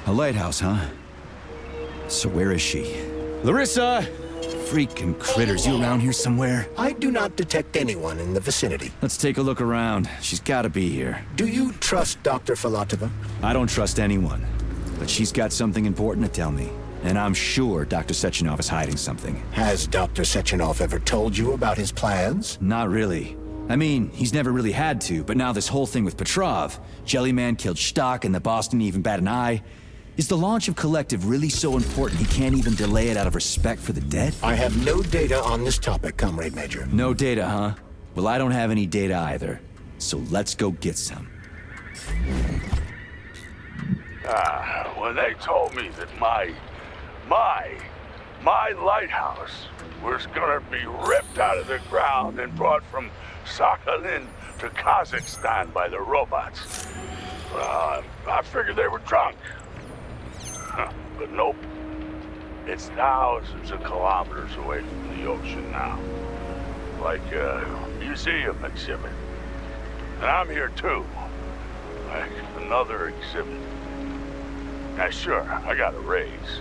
A lighthouse, huh? So where is she? Larissa! Freaking critters, you around here somewhere? I do not detect anyone in the vicinity. Let's take a look around. She's gotta be here. Do you trust Dr. Filatova? I don't trust anyone. But she's got something important to tell me. And I'm sure Dr. Sechenov is hiding something. Has Dr. Sechenov ever told you about his plans? Not really. I mean, he's never really had to, but now this whole thing with Petrov, Jellyman killed Stock and the boss didn't even bat an eye. Is the launch of Collective really so important he can't even delay it out of respect for the dead? I have no data on this topic, Comrade Major. No data, huh? Well, I don't have any data either. So let's go get some. When they told me that my lighthouse was gonna be ripped out of the ground and brought from Sakhalin to Kazakhstan by the robots, I figured they were drunk. But nope. It's thousands of kilometers away from the ocean now. Like a museum exhibit. And I'm here too. Like another exhibit. Now sure, I got a raise.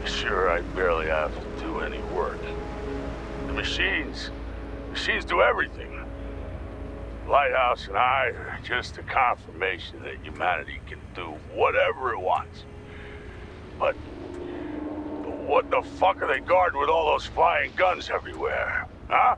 Sure, I barely have to do any work. The machines do everything. Lighthouse and I are just a confirmation that humanity can do whatever it wants. But what the fuck are they guarding with all those flying guns everywhere, huh?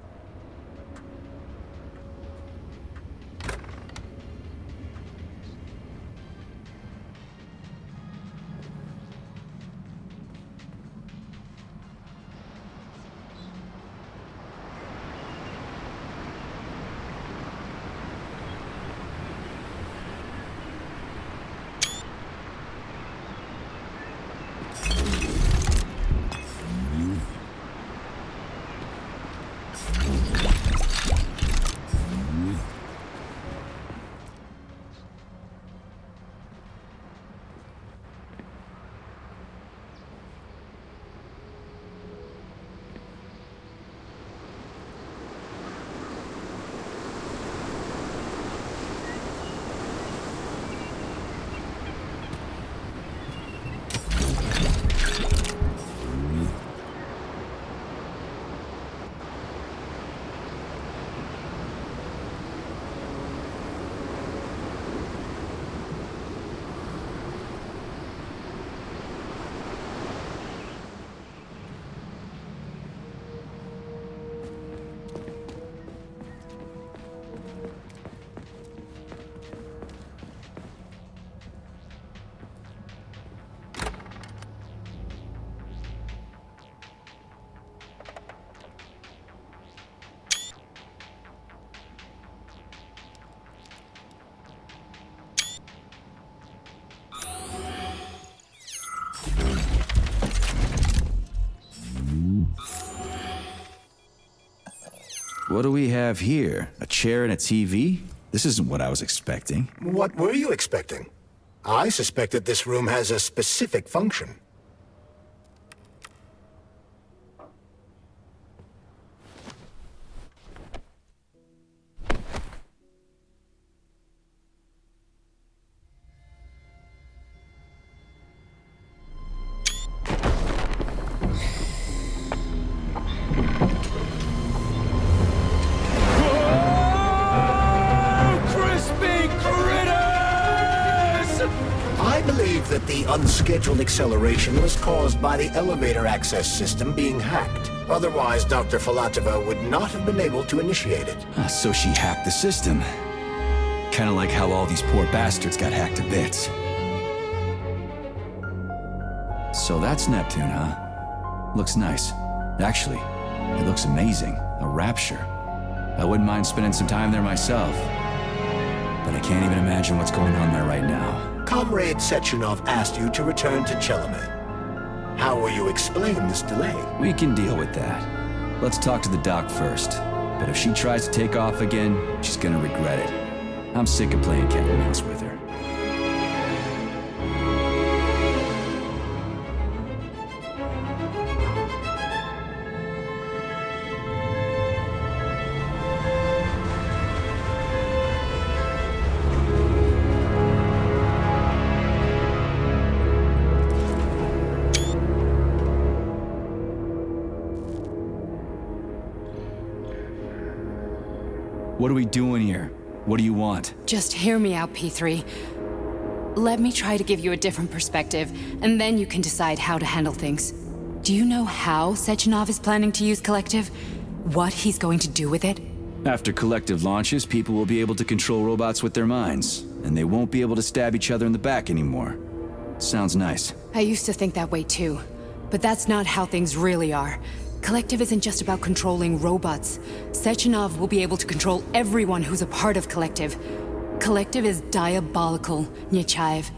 What do we have here? A chair and a TV? This isn't what I was expecting. What were you expecting? I suspect that this room has a specific function. That the unscheduled acceleration was caused by the elevator access system being hacked. Otherwise, Dr. Filatova would not have been able to initiate it. So she hacked the system. Kinda like how all these poor bastards got hacked to bits. So that's Neptune, huh? Looks nice. Actually, it looks amazing. A rapture. I wouldn't mind spending some time there myself. But I can't even imagine what's going on there right now. Comrade Sechenov asked you to return to Chelomey. How will you explain this delay? We can deal with that. Let's talk to the doc first. But if she tries to take off again, she's gonna regret it. I'm sick of playing cat and mouse with her. What are we doing here? What do you want? Just hear me out, P3. Let me try to give you a different perspective, and then you can decide how to handle things. Do you know how Sechenov is planning to use Collective? What he's going to do with it? After Collective launches, people will be able to control robots with their minds, and they won't be able to stab each other in the back anymore. Sounds nice. I used to think that way too, but that's not how things really are. Collective isn't just about controlling robots. Sechenov will be able to control everyone who's a part of Collective. Collective is diabolical, Nechayev.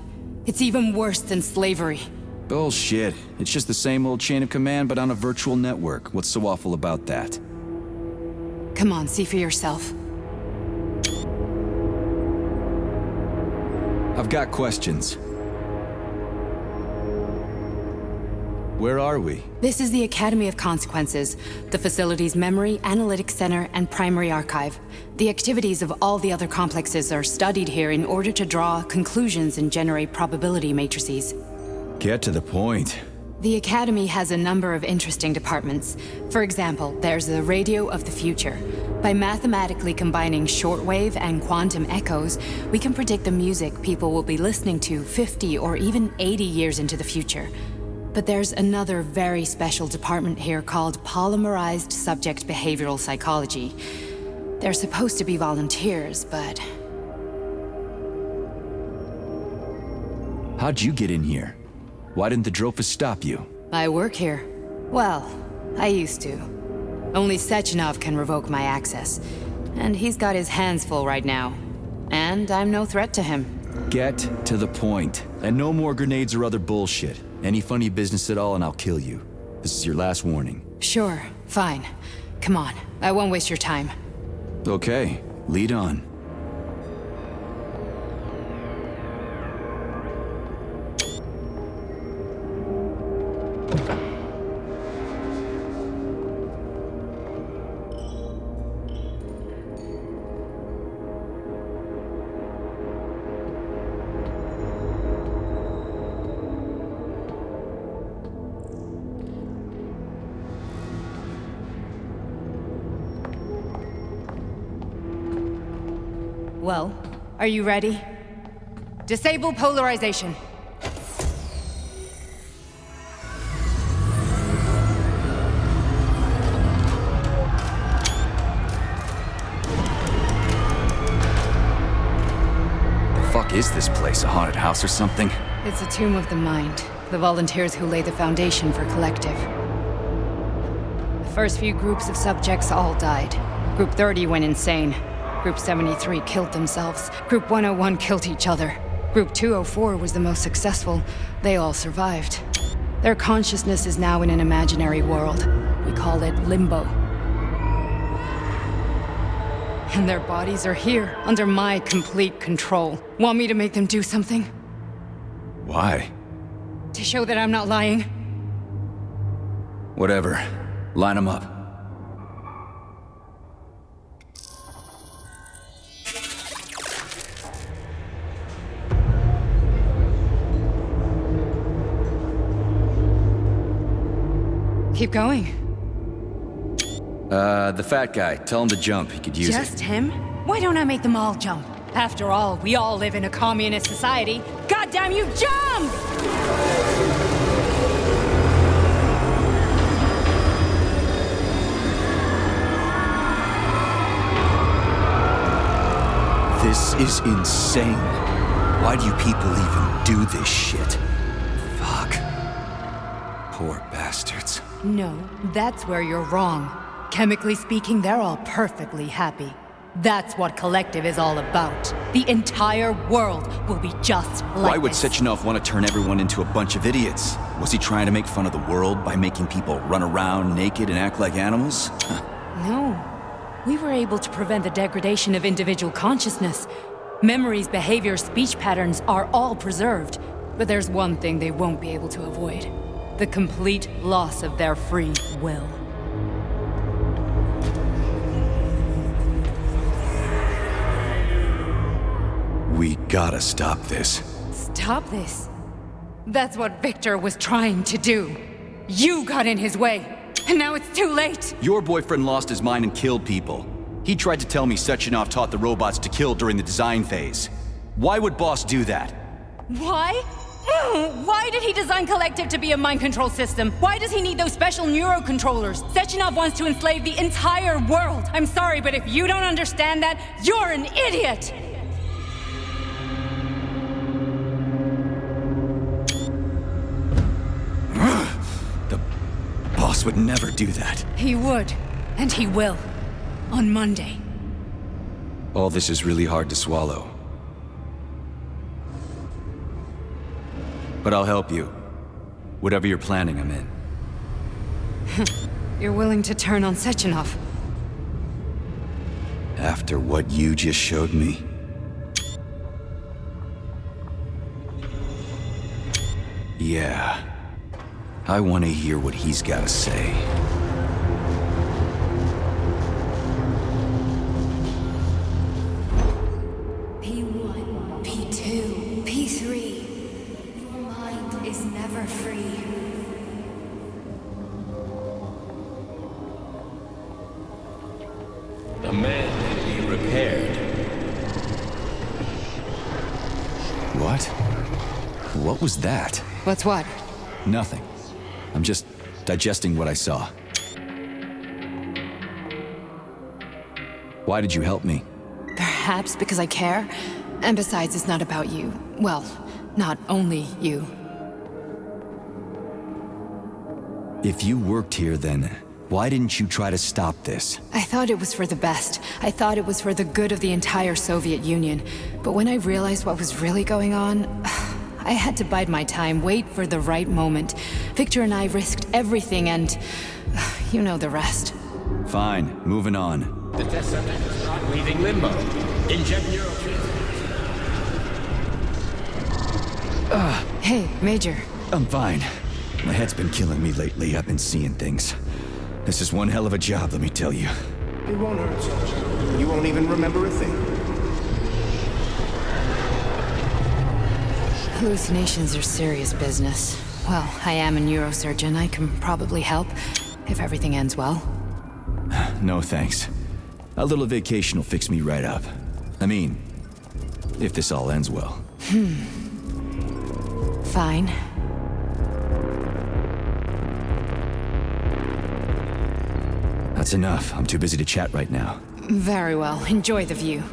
It's even worse than slavery. Bullshit. It's just the same old chain of command, but on a virtual network. What's so awful about that? Come on, see for yourself. I've got questions. Where are we? This is the Academy of Consequences, the facility's memory, analytics center, and primary archive. The activities of all the other complexes are studied here in order to draw conclusions and generate probability matrices. Get to the point. The Academy has a number of interesting departments. For example, there's the Radio of the Future. By mathematically combining shortwave and quantum echoes, we can predict the music people will be listening to 50 or even 80 years into the future. But there's another very special department here called Polymerized Subject Behavioral Psychology. They're supposed to be volunteers, but... How'd you get in here? Why didn't the Drofus stop you? I work here. Well, I used to. Only Sechenov can revoke my access. And he's got his hands full right now. And I'm no threat to him. Get to the point. And no more grenades or other bullshit. Any funny business at all and I'll kill you. This is your last warning. Sure, fine. Come on, I won't waste your time. Okay, lead on. Well, are you ready? Disable polarization. The fuck is this place? A haunted house or something? It's a tomb of the mind. The volunteers who lay the foundation for Collective. The first few groups of subjects all died. Group 30 went insane. Group 73 killed themselves. Group 101 killed each other. Group 204 was the most successful. They all survived. Their consciousness is now in an imaginary world. We call it Limbo. And their bodies are here, under my complete control. Want me to make them do something? Why? To show that I'm not lying? Whatever. Line them up. Keep going. The fat guy. Tell him to jump. He could use it. Just him? Why don't I make them all jump? After all, we all live in a communist society. Goddamn you, jump! This is insane. Why do you people even do this shit? Fuck. Poor bastards. No, that's where you're wrong. Chemically speaking, they're all perfectly happy. That's what Collective is all about. The entire world will be just like Why would this. Sechenov want to turn everyone into a bunch of idiots? Was he trying to make fun of the world by making people run around naked and act like animals? No. We were able to prevent the degradation of individual consciousness. Memories, behavior, speech patterns are all preserved. But there's one thing they won't be able to avoid. The complete loss of their free will. We gotta stop this. Stop this. That's what Victor was trying to do. You got in his way, and now it's too late. Your boyfriend lost his mind and killed people. He tried to tell me Sechenov taught the robots to kill during the design phase. Why would Boss do that? Why? Why did he design Collective to be a mind control system? Why does he need those special neurocontrollers? Sechenov wants to enslave the entire world. I'm sorry, but if you don't understand that, you're an idiot! The Boss would never do that. He would, and he will. On Monday. All this is really hard to swallow. But I'll help you. Whatever you're planning, I'm in. You're willing to turn on Sechenov? After what you just showed me? Yeah. I want to hear what he's got to say. P1, P2, P3. Your mind is never free. The man can be repaired. What? What was that? What's what? Nothing. I'm just digesting what I saw. Why did you help me? Perhaps because I care. And besides, it's not about you. Well, not only you. If you worked here, then why didn't you try to stop this? I thought it was for the best. I thought it was for the good of the entire Soviet Union. But when I realized what was really going on, I had to bide my time, wait for the right moment. Victor and I risked everything and you know the rest. Fine, moving on. The test subject is not leaving limbo. Inject Hey, Major. I'm fine. My head's been killing me lately. I've been seeing things. This is one hell of a job, let me tell you. It won't hurt, soldier. You won't even remember a thing. Hallucinations are serious business. Well, I am a neurosurgeon. I can probably help, if everything ends well. No thanks. A little vacation will fix me right up. I mean, if this all ends well. Fine. That's enough. I'm too busy to chat right now. Very well. Enjoy the view.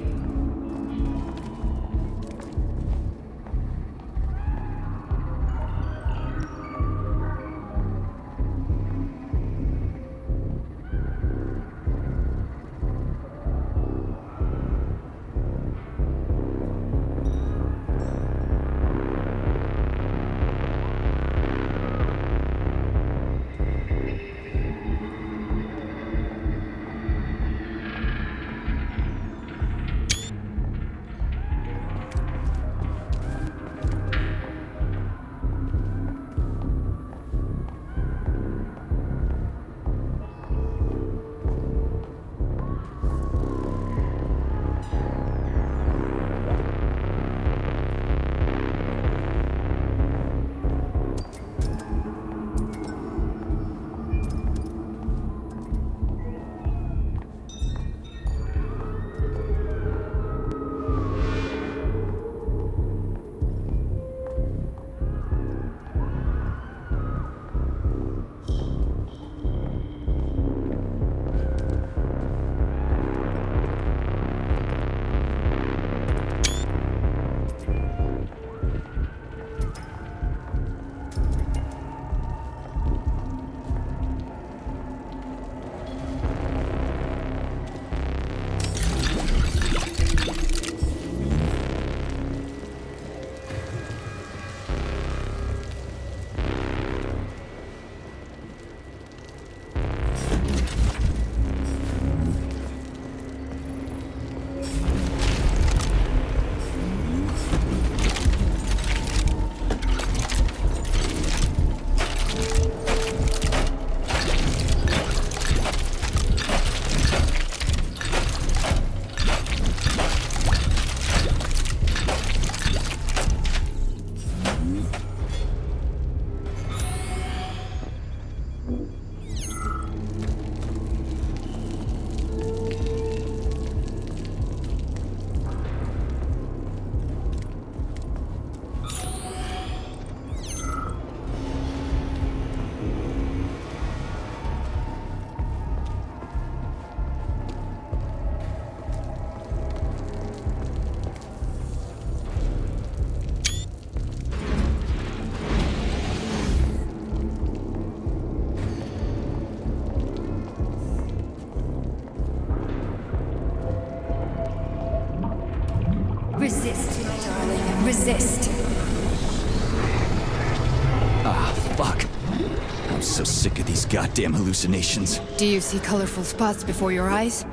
So sick of these goddamn hallucinations. Do you see colorful spots before your eyes?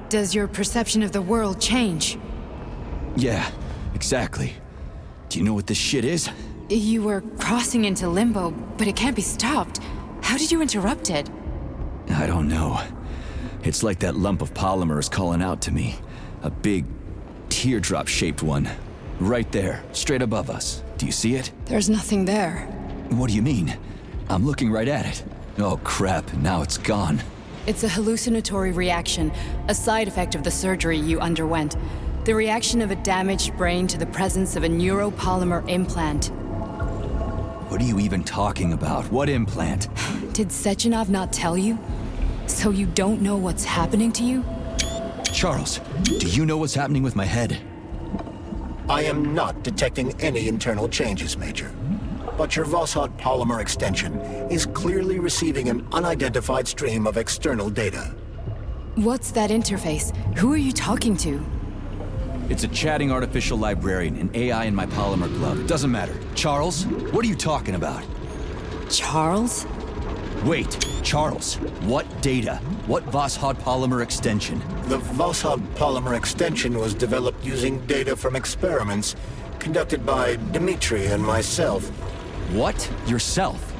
Does your perception of the world change? Yeah, exactly. Do you know what this shit is? You were crossing into limbo, but it can't be stopped. How did you interrupt it? I don't know. It's like that lump of polymer is calling out to me. A big, teardrop-shaped one. Right there, straight above us. Do you see it? There's nothing there. What do you mean? I'm looking right at it. Oh crap, now it's gone. It's a hallucinatory reaction, a side effect of the surgery you underwent. The reaction of a damaged brain to the presence of a neuropolymer implant. What are you even talking about? What implant? Did Sechenov not tell you? So you don't know what's happening to you? Charles, do you know what's happening with my head? I am not detecting any internal changes, Major. But your Voskhod polymer extension is clearly receiving an unidentified stream of external data. What's that interface? Who are you talking to? It's a chatting artificial librarian, an AI in my polymer glove. It doesn't matter. Charles, what are you talking about? Charles? Wait, Charles, what data? What Voskhod polymer extension? The Voskhod polymer extension was developed using data from experiments conducted by Dmitri and myself. What? Yourself?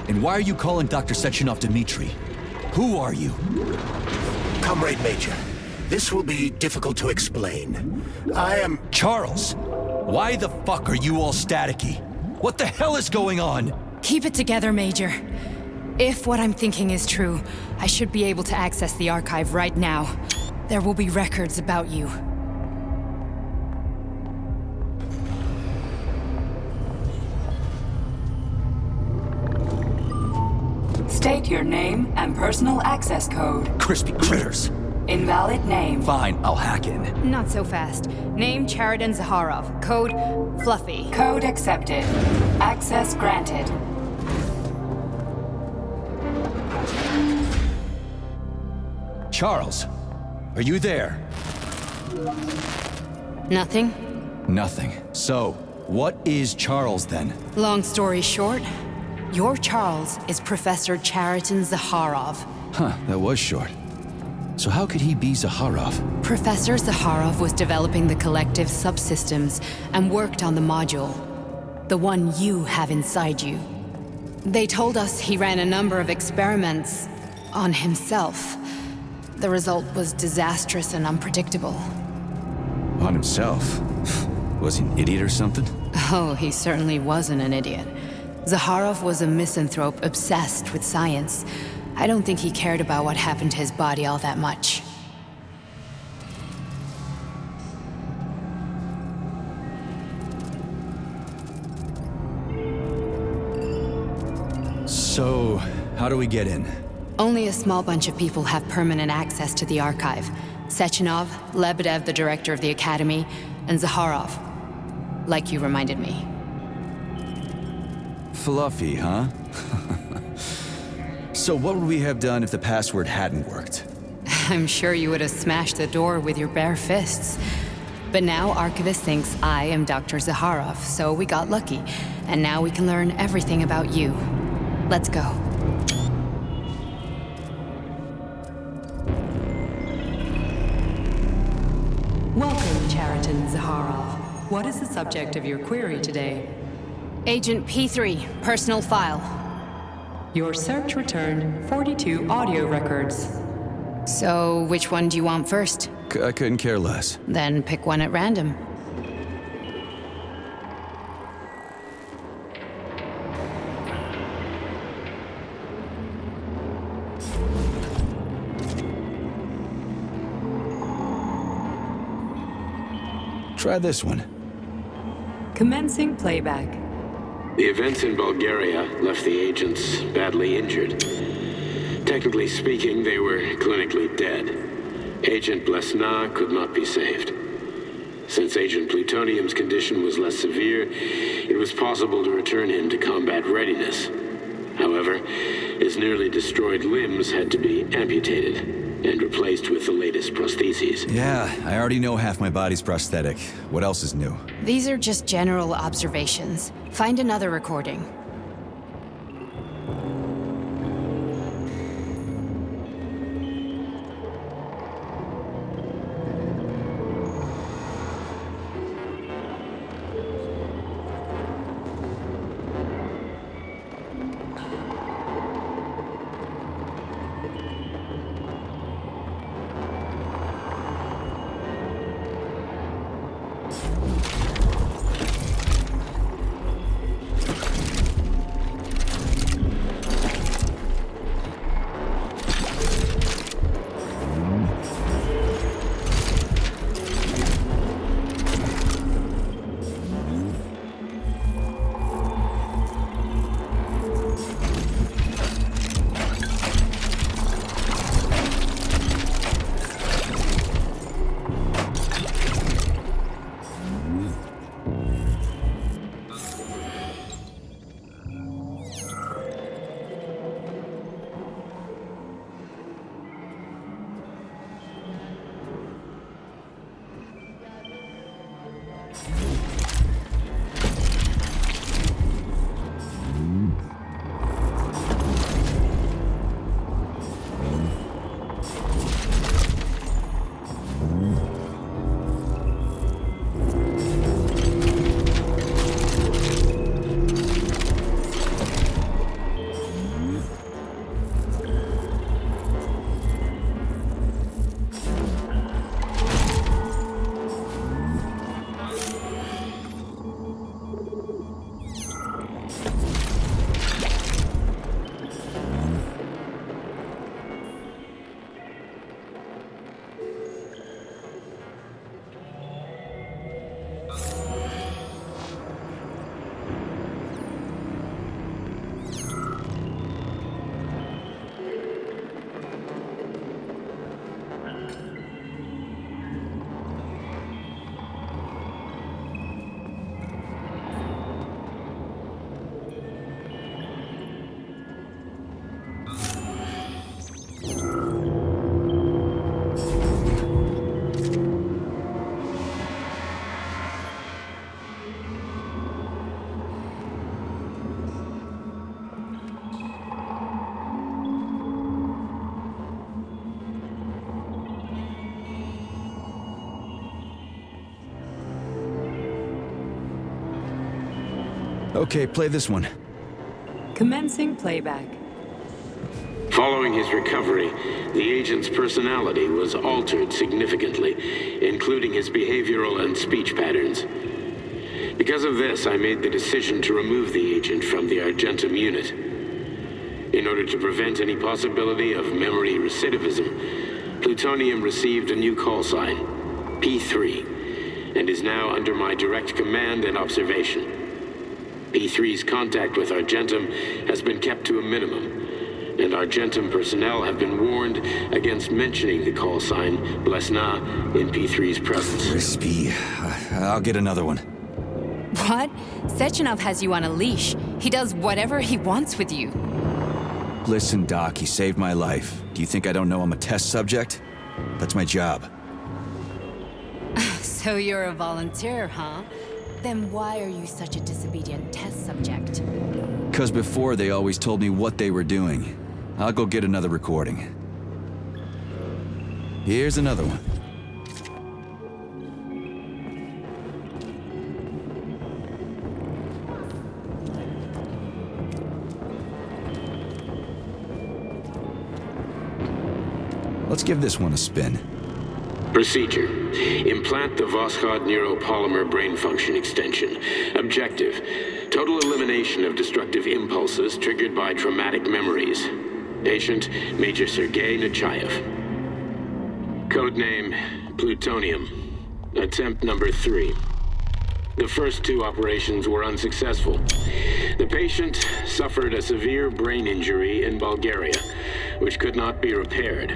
And why are you calling Dr. Sechenov Dmitri? Who are you? Comrade Major, this will be difficult to explain. I am... Charles! Why the fuck are you all staticky? What the hell is going on? Keep it together, Major. If what I'm thinking is true, I should be able to access the archive right now. There will be records about you. State your name and personal access code. Crispy critters. Invalid name. Fine, I'll hack in. Not so fast. Name Cheriton Zaharov. Code Fluffy. Code accepted. Access granted. Charles, are you there? Nothing? Nothing. So, what is Charles then? Long story short, your Charles is Professor Cheriton Zaharov. Huh, that was short. So how could he be Zaharov? Professor Zaharov was developing the collective subsystems and worked on the module. The one you have inside you. They told us he ran a number of experiments on himself. The result was disastrous and unpredictable. On himself? Was he an idiot or something? Oh, he certainly wasn't an idiot. Zaharov was a misanthrope obsessed with science. I don't think he cared about what happened to his body all that much. So, how do we get in? Only a small bunch of people have permanent access to the archive. Sechenov, Lebedev, the director of the Academy, and Zaharov. Like you reminded me. Fluffy, huh? So what would we have done if the password hadn't worked? I'm sure you would have smashed the door with your bare fists. But now Archivist thinks I am Dr. Zaharov, so we got lucky. And now we can learn everything about you. Let's go. Welcome, Cheriton Zaharov. What is the subject of your query today? Agent P3, personal file. Your search returned 42 audio records. So, which one do you want first? I couldn't care less. Then pick one at random. Try this one. Commencing playback. The events in Bulgaria left the agents badly injured. Technically speaking, they were clinically dead. Agent Blesna could not be saved. Since Agent Plutonium's condition was less severe, it was possible to return him to combat readiness. However, his nearly destroyed limbs had to be amputated and replaced with the latest prostheses. Yeah, I already know half my body's prosthetic. What else is new? These are just general observations. Find another recording. Okay, play this one. Commencing playback. Following his recovery, the agent's personality was altered significantly, including his behavioral and speech patterns. Because of this, I made the decision to remove the agent from the Argentum unit. In order to prevent any possibility of memory recidivism, Plutonium received a new call sign, P3, and is now under my direct command and observation. P3's contact with Argentum has been kept to a minimum, and Argentum personnel have been warned against mentioning the call sign Blesna in P3's presence. Crispy. I'll get another one. What? Sechenov has you on a leash. He does whatever he wants with you. Listen, Doc, he saved my life. Do you think I don't know I'm a test subject? That's my job. So you're a volunteer, huh? Then why are you such a disobedient test subject? 'Cause before they always told me what they were doing. I'll go get another recording. Here's another one. Let's give this one a spin. Procedure. Implant the Voskhod neuropolymer brain function extension. Objective. Total elimination of destructive impulses triggered by traumatic memories. Patient, Major Sergei Nechayev. Codename, Plutonium. Attempt number 3. The first 2 operations were unsuccessful. The patient suffered a severe brain injury in Bulgaria, which could not be repaired.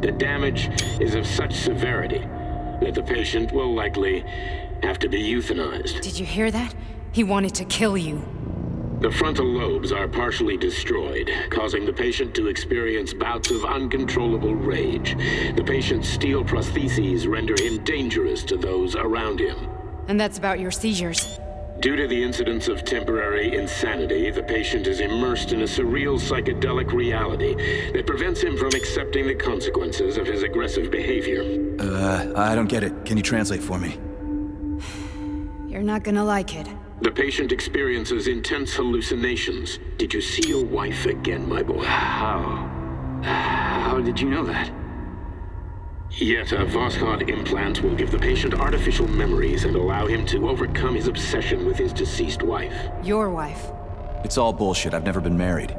The damage is of such severity that the patient will likely have to be euthanized. Did you hear that? He wanted to kill you. The frontal lobes are partially destroyed, causing the patient to experience bouts of uncontrollable rage. The patient's steel prostheses render him dangerous to those around him. And that's about your seizures. Due to the incidence of temporary insanity, the patient is immersed in a surreal psychedelic reality that prevents him from accepting the consequences of his aggressive behavior. I don't get it. Can you translate for me? You're not gonna like it. The patient experiences intense hallucinations. Did you see your wife again, my boy? How did you know that? Yet a Voskhod implant will give the patient artificial memories and allow him to overcome his obsession with his deceased wife. Your wife. It's all bullshit. I've never been married.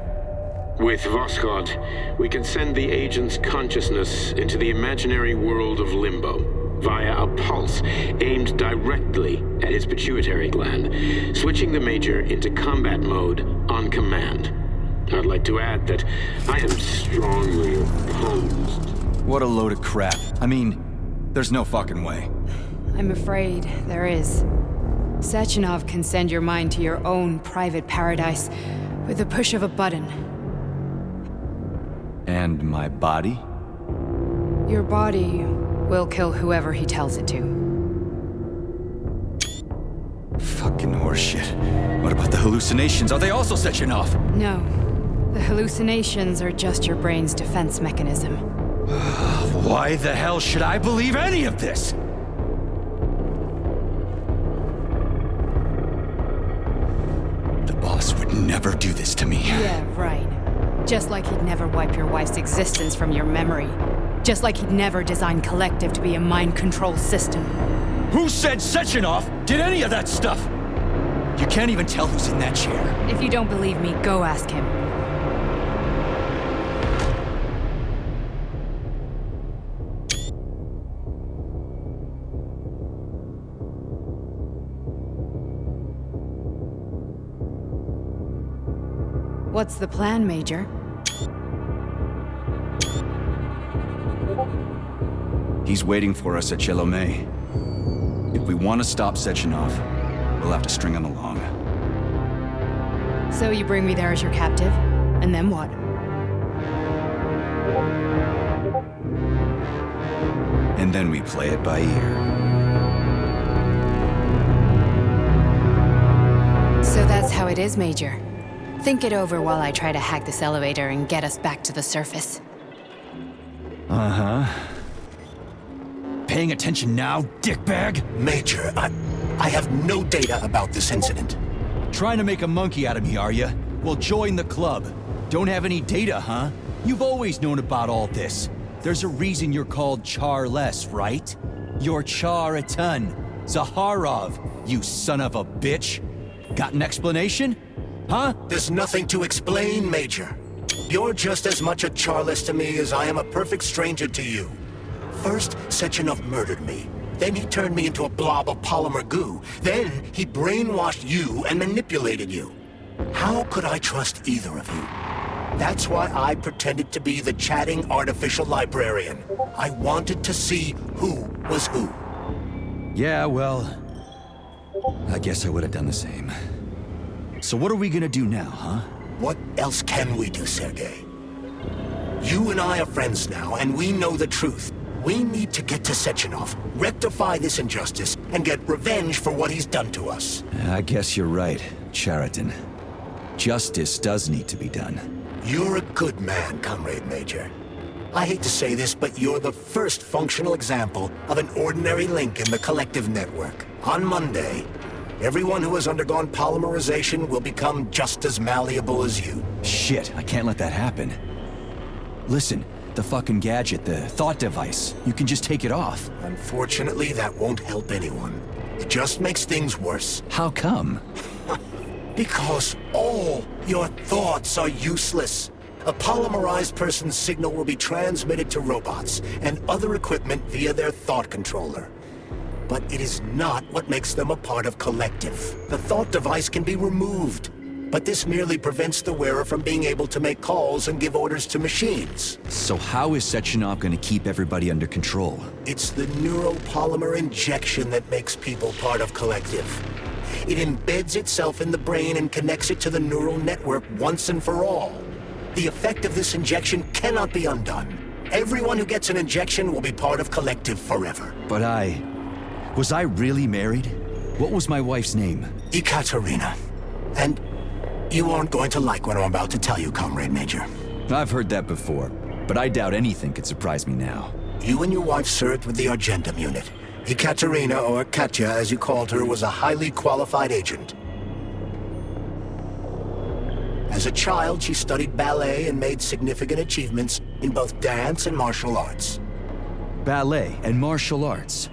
With Voskhod, we can send the agent's consciousness into the imaginary world of Limbo via a pulse aimed directly at his pituitary gland, switching the Major into combat mode on command. I'd like to add that I am strongly opposed. What a load of crap. I mean, there's no fucking way. I'm afraid there is. Sechenov can send your mind to your own private paradise with the push of a button. And my body? Your body will kill whoever he tells it to. Fucking horseshit. What about the hallucinations? Are they also Sechenov? No. The hallucinations are just your brain's defense mechanism. Why the hell should I believe any of this? The boss would never do this to me. Yeah, right. Just like he'd never wipe your wife's existence from your memory. Just like he'd never design Collective to be a mind control system. Who said Sechenov did any of that stuff? You can't even tell who's in that chair. If you don't believe me, go ask him. What's the plan, Major? He's waiting for us at Chelomey. If we want to stop Sechenov, we'll have to string him along. So you bring me there as your captive, and then what? And then we play it by ear. So that's how it is, Major. Think it over while I try to hack this elevator and get us back to the surface. Uh-huh. Paying attention now, dickbag? Major, I have no data about this incident. Trying to make a monkey out of me, are you? Well, join the club. Don't have any data, huh? You've always known about all this. There's a reason you're called Charless, right? You're Char-Aton Zaharov, you son of a bitch. Got an explanation? Huh? There's nothing to explain, Major. You're just as much a Charless to me as I am a perfect stranger to you. First, Sechenov murdered me. Then he turned me into a blob of polymer goo. Then he brainwashed you and manipulated you. How could I trust either of you? That's why I pretended to be the chatting artificial librarian. I wanted to see who was who. Yeah, well, I guess I would have done the same. So what are we gonna do now, huh? What else can we do, Sergei? You and I are friends now, and we know the truth. We need to get to Sechenov, rectify this injustice, and get revenge for what he's done to us. I guess you're right, Chariton. Justice does need to be done. You're a good man, Comrade Major. I hate to say this, but you're the first functional example of an ordinary link in the collective network. On Monday, everyone who has undergone polymerization will become just as malleable as you. Shit, I can't let that happen. Listen, the fucking gadget, the thought device, you can just take it off. Unfortunately, that won't help anyone. It just makes things worse. How come? Because all your thoughts are useless. A polymerized person's signal will be transmitted to robots and other equipment via their thought controller. But it is not what makes them a part of Collective. The thought device can be removed, but this merely prevents the wearer from being able to make calls and give orders to machines. So how is Sechenov gonna keep everybody under control? It's the neuropolymer injection that makes people part of Collective. It embeds itself in the brain and connects it to the neural network once and for all. The effect of this injection cannot be undone. Everyone who gets an injection will be part of Collective forever. But was I really married? What was my wife's name? Ekaterina. And you aren't going to like what I'm about to tell you, Comrade Major. I've heard that before, but I doubt anything could surprise me now. You and your wife served with the Argentum unit. Ekaterina, or Katya as you called her, was a highly qualified agent. As a child, she studied ballet and made significant achievements in both dance and martial arts. Ballet and martial arts?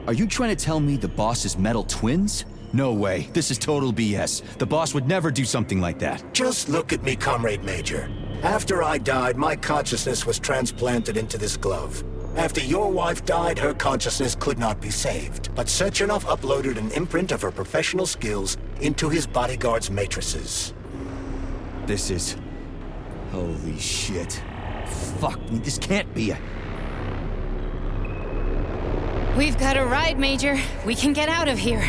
Are you trying to tell me the boss is metal twins? No way. This is total BS. The boss would never do something like that. Just look at me, Comrade Major. After I died, my consciousness was transplanted into this glove. After your wife died, her consciousness could not be saved. But Sechenov uploaded an imprint of her professional skills into his bodyguard's matrices. This is... holy shit. Fuck me, this can't be a... We've got a ride, Major. We can get out of here.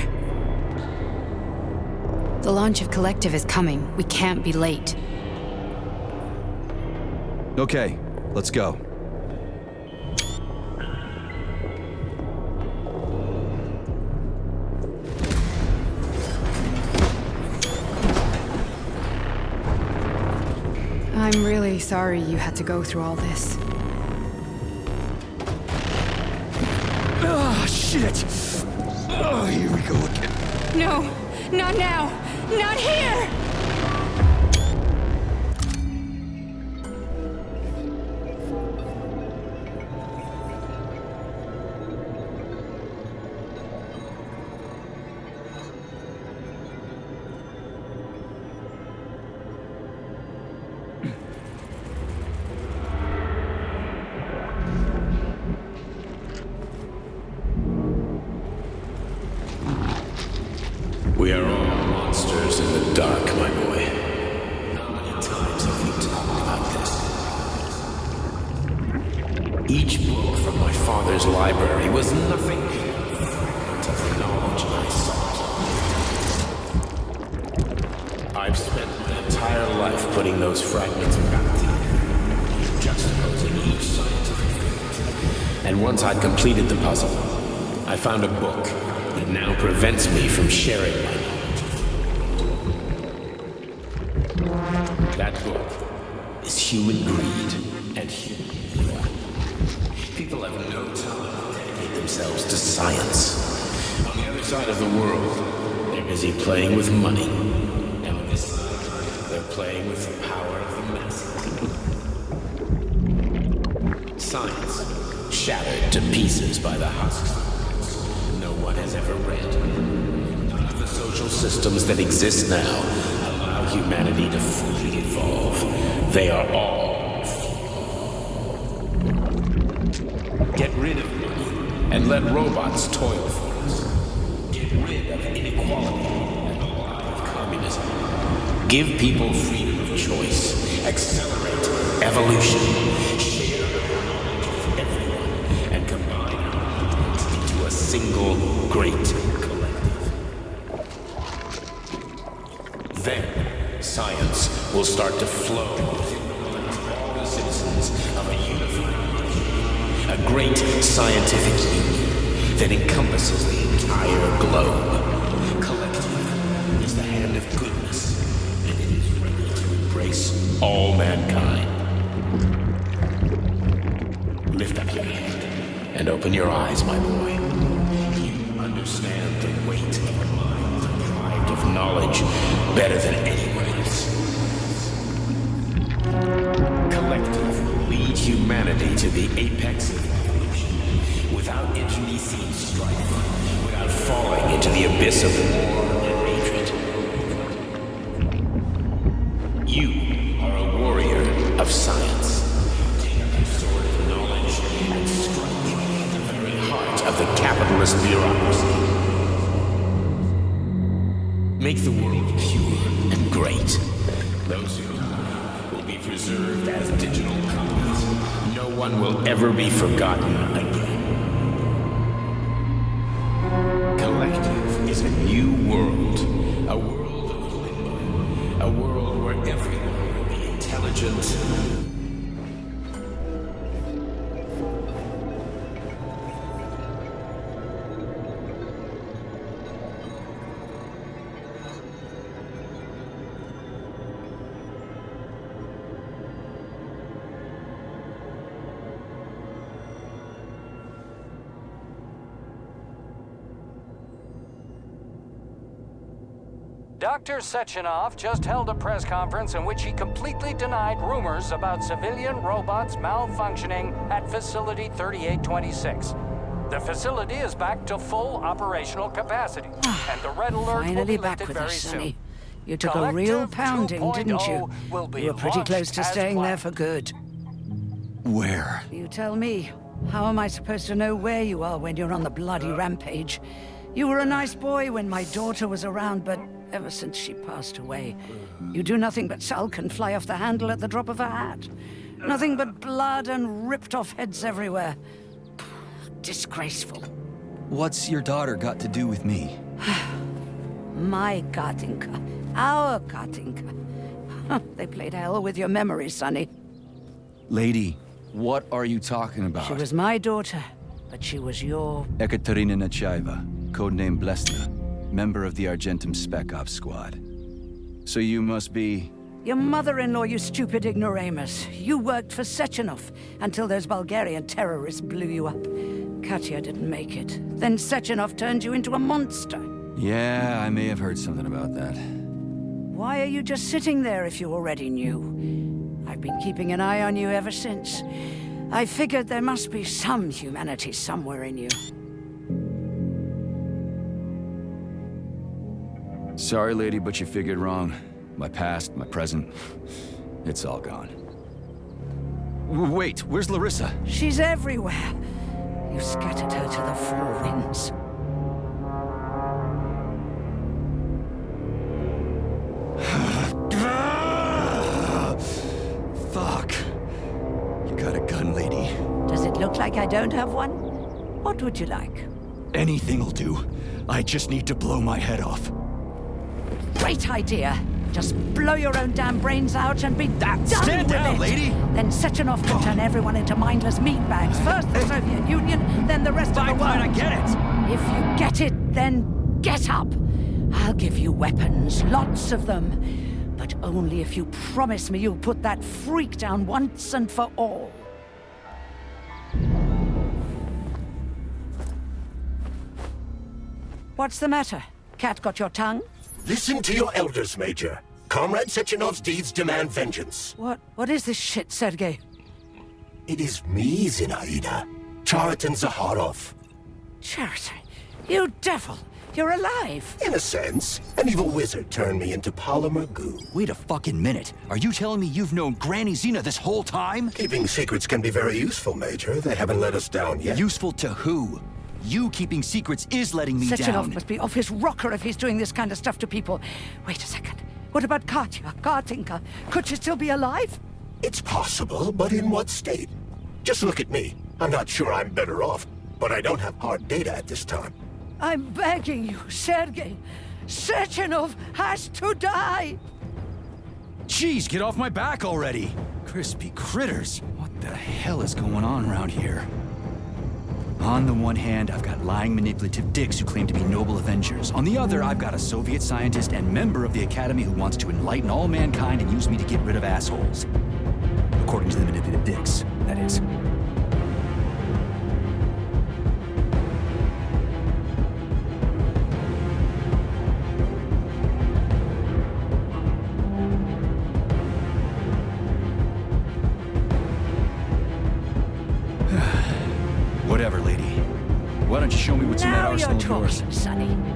The launch of Collective is coming. We can't be late. Okay, let's go. I'm really sorry you had to go through all this. Ah, shit! Oh, here we go again. No, not now! Not here! We are all monsters in the dark, my boy. How many times have we talked about this? Each book from my father's library was nothing but of the knowledge I sought. I've spent my entire life putting those fragments back together, juxtaposing each scientific fact. And once I'd completed the puzzle, I found a book that now prevents me from sharing my knowledge. That book is human greed and human evil. People have no time to dedicate themselves to science. On the other side of the world, they're busy playing with money. playing with the power of the masses. Science, shattered to pieces by the husks no one has ever read. None of the social systems that exist now allow humanity to fully evolve. They are all flawed. Get rid of money and let robots toil for us. Get rid of inequality and the lie of communism. Give people freedom of choice. Accelerate evolution. Share knowledge with everyone and combine our minds into a single great collective. Then, science will start to flow within the minds of all the citizens of a unified nation. A great scientific union that encompasses the entire globe. Collective is the hand of goodness, and it is ready to embrace all mankind. Lift up your head and open your eyes, my boy. You understand the weight of a mind deprived of knowledge better than anyone else. Collective will lead humanity to the apex of evolution without internecine strife, without falling into the abyss of war and hatred. You are a warrior of science. Take up your sword of knowledge and strike at the very heart of the capitalist bureaucracy. Make the world pure and great. Those who will be preserved as digital copies. No one will ever be forgotten again. Collective is a new world. A world of limbo. A world where everyone will be intelligent. Dr. Sechenov just held a press conference in which he completely denied rumors about civilian robots malfunctioning at Facility 3826. The facility is back to full operational capacity, and the red alert will be back lifted with very us, Sonny. soon. You took a real pounding, didn't you? Will be You were pretty launched close to as staying there planned. for good. Where? You tell me. How am I supposed to know where you are when you're on the bloody rampage? You were a nice boy when my daughter was around, but ever since she passed away, you do nothing but sulk and fly off the handle at the drop of a hat. Nothing but blood and ripped off heads everywhere. Disgraceful. What's your daughter got to do with me? My Katinka. Our Katinka. They played hell with your memory, Sonny. Lady, what are you talking about? She was my daughter, but she was your... Ekaterina Nechaeva, codename Blesna, member of the Argentum Spec Ops squad. So you must be... Your mother-in-law, you stupid ignoramus. You worked for Sechenov until those Bulgarian terrorists blew you up. Katya didn't make it. Then Sechenov turned you into a monster. Yeah, I may have heard something about that. Why are you just sitting there if you already knew? I've been keeping an eye on you ever since. I figured there must be some humanity somewhere in you. Sorry, lady, but you figured wrong. My past, my present, it's all gone. Wait, where's Larissa? She's everywhere. You scattered her to the four winds. Fuck. You got a gun, lady. Does it look like I don't have one? What would you like? Anything'll do. I just need to blow my head off. Great idea. Just blow your own damn brains out and be done Stand with down, it. lady! Then Sechenov can turn everyone into mindless meatbags. First the Soviet Union, then the rest of the world. Fine, I get it. If you get it, then get up. I'll give you weapons, lots of them. But only if you promise me you'll put that freak down once and for all. What's the matter? Cat got your tongue? Listen to your elders, Major. Comrade Sechenov's deeds demand vengeance. What is this shit, Sergei? It is me, Zinaida. Chariton Zakharov. Chariton, you devil! You're alive! In a sense. An evil wizard turned me into polymer goo. Wait a fucking minute. Are you telling me you've known Granny Zina this whole time? Keeping secrets can be very useful, Major. They haven't let us down yet. Useful to who? You keeping secrets is letting me Sechenov down. must be off his rocker if he's doing this kind of stuff to people. Wait a second. What about Katya, Kartinka? Could she still be alive? It's possible, but in what state? Just look at me. I'm not sure I'm better off, but I don't have hard data at this time. I'm begging you, Sergei. Sechenov has to die! Jeez, get off my back already! Crispy critters. What the hell is going on around here? On the one hand, I've got lying, manipulative dicks who claim to be noble Avengers. On the other, I've got a Soviet scientist and member of the Academy who wants to enlighten all mankind and use me to get rid of assholes. According to the manipulative dicks, that is. Whatever, lady. Why don't you show me what's in that arsenal of yours? Now you're talking, Sonny.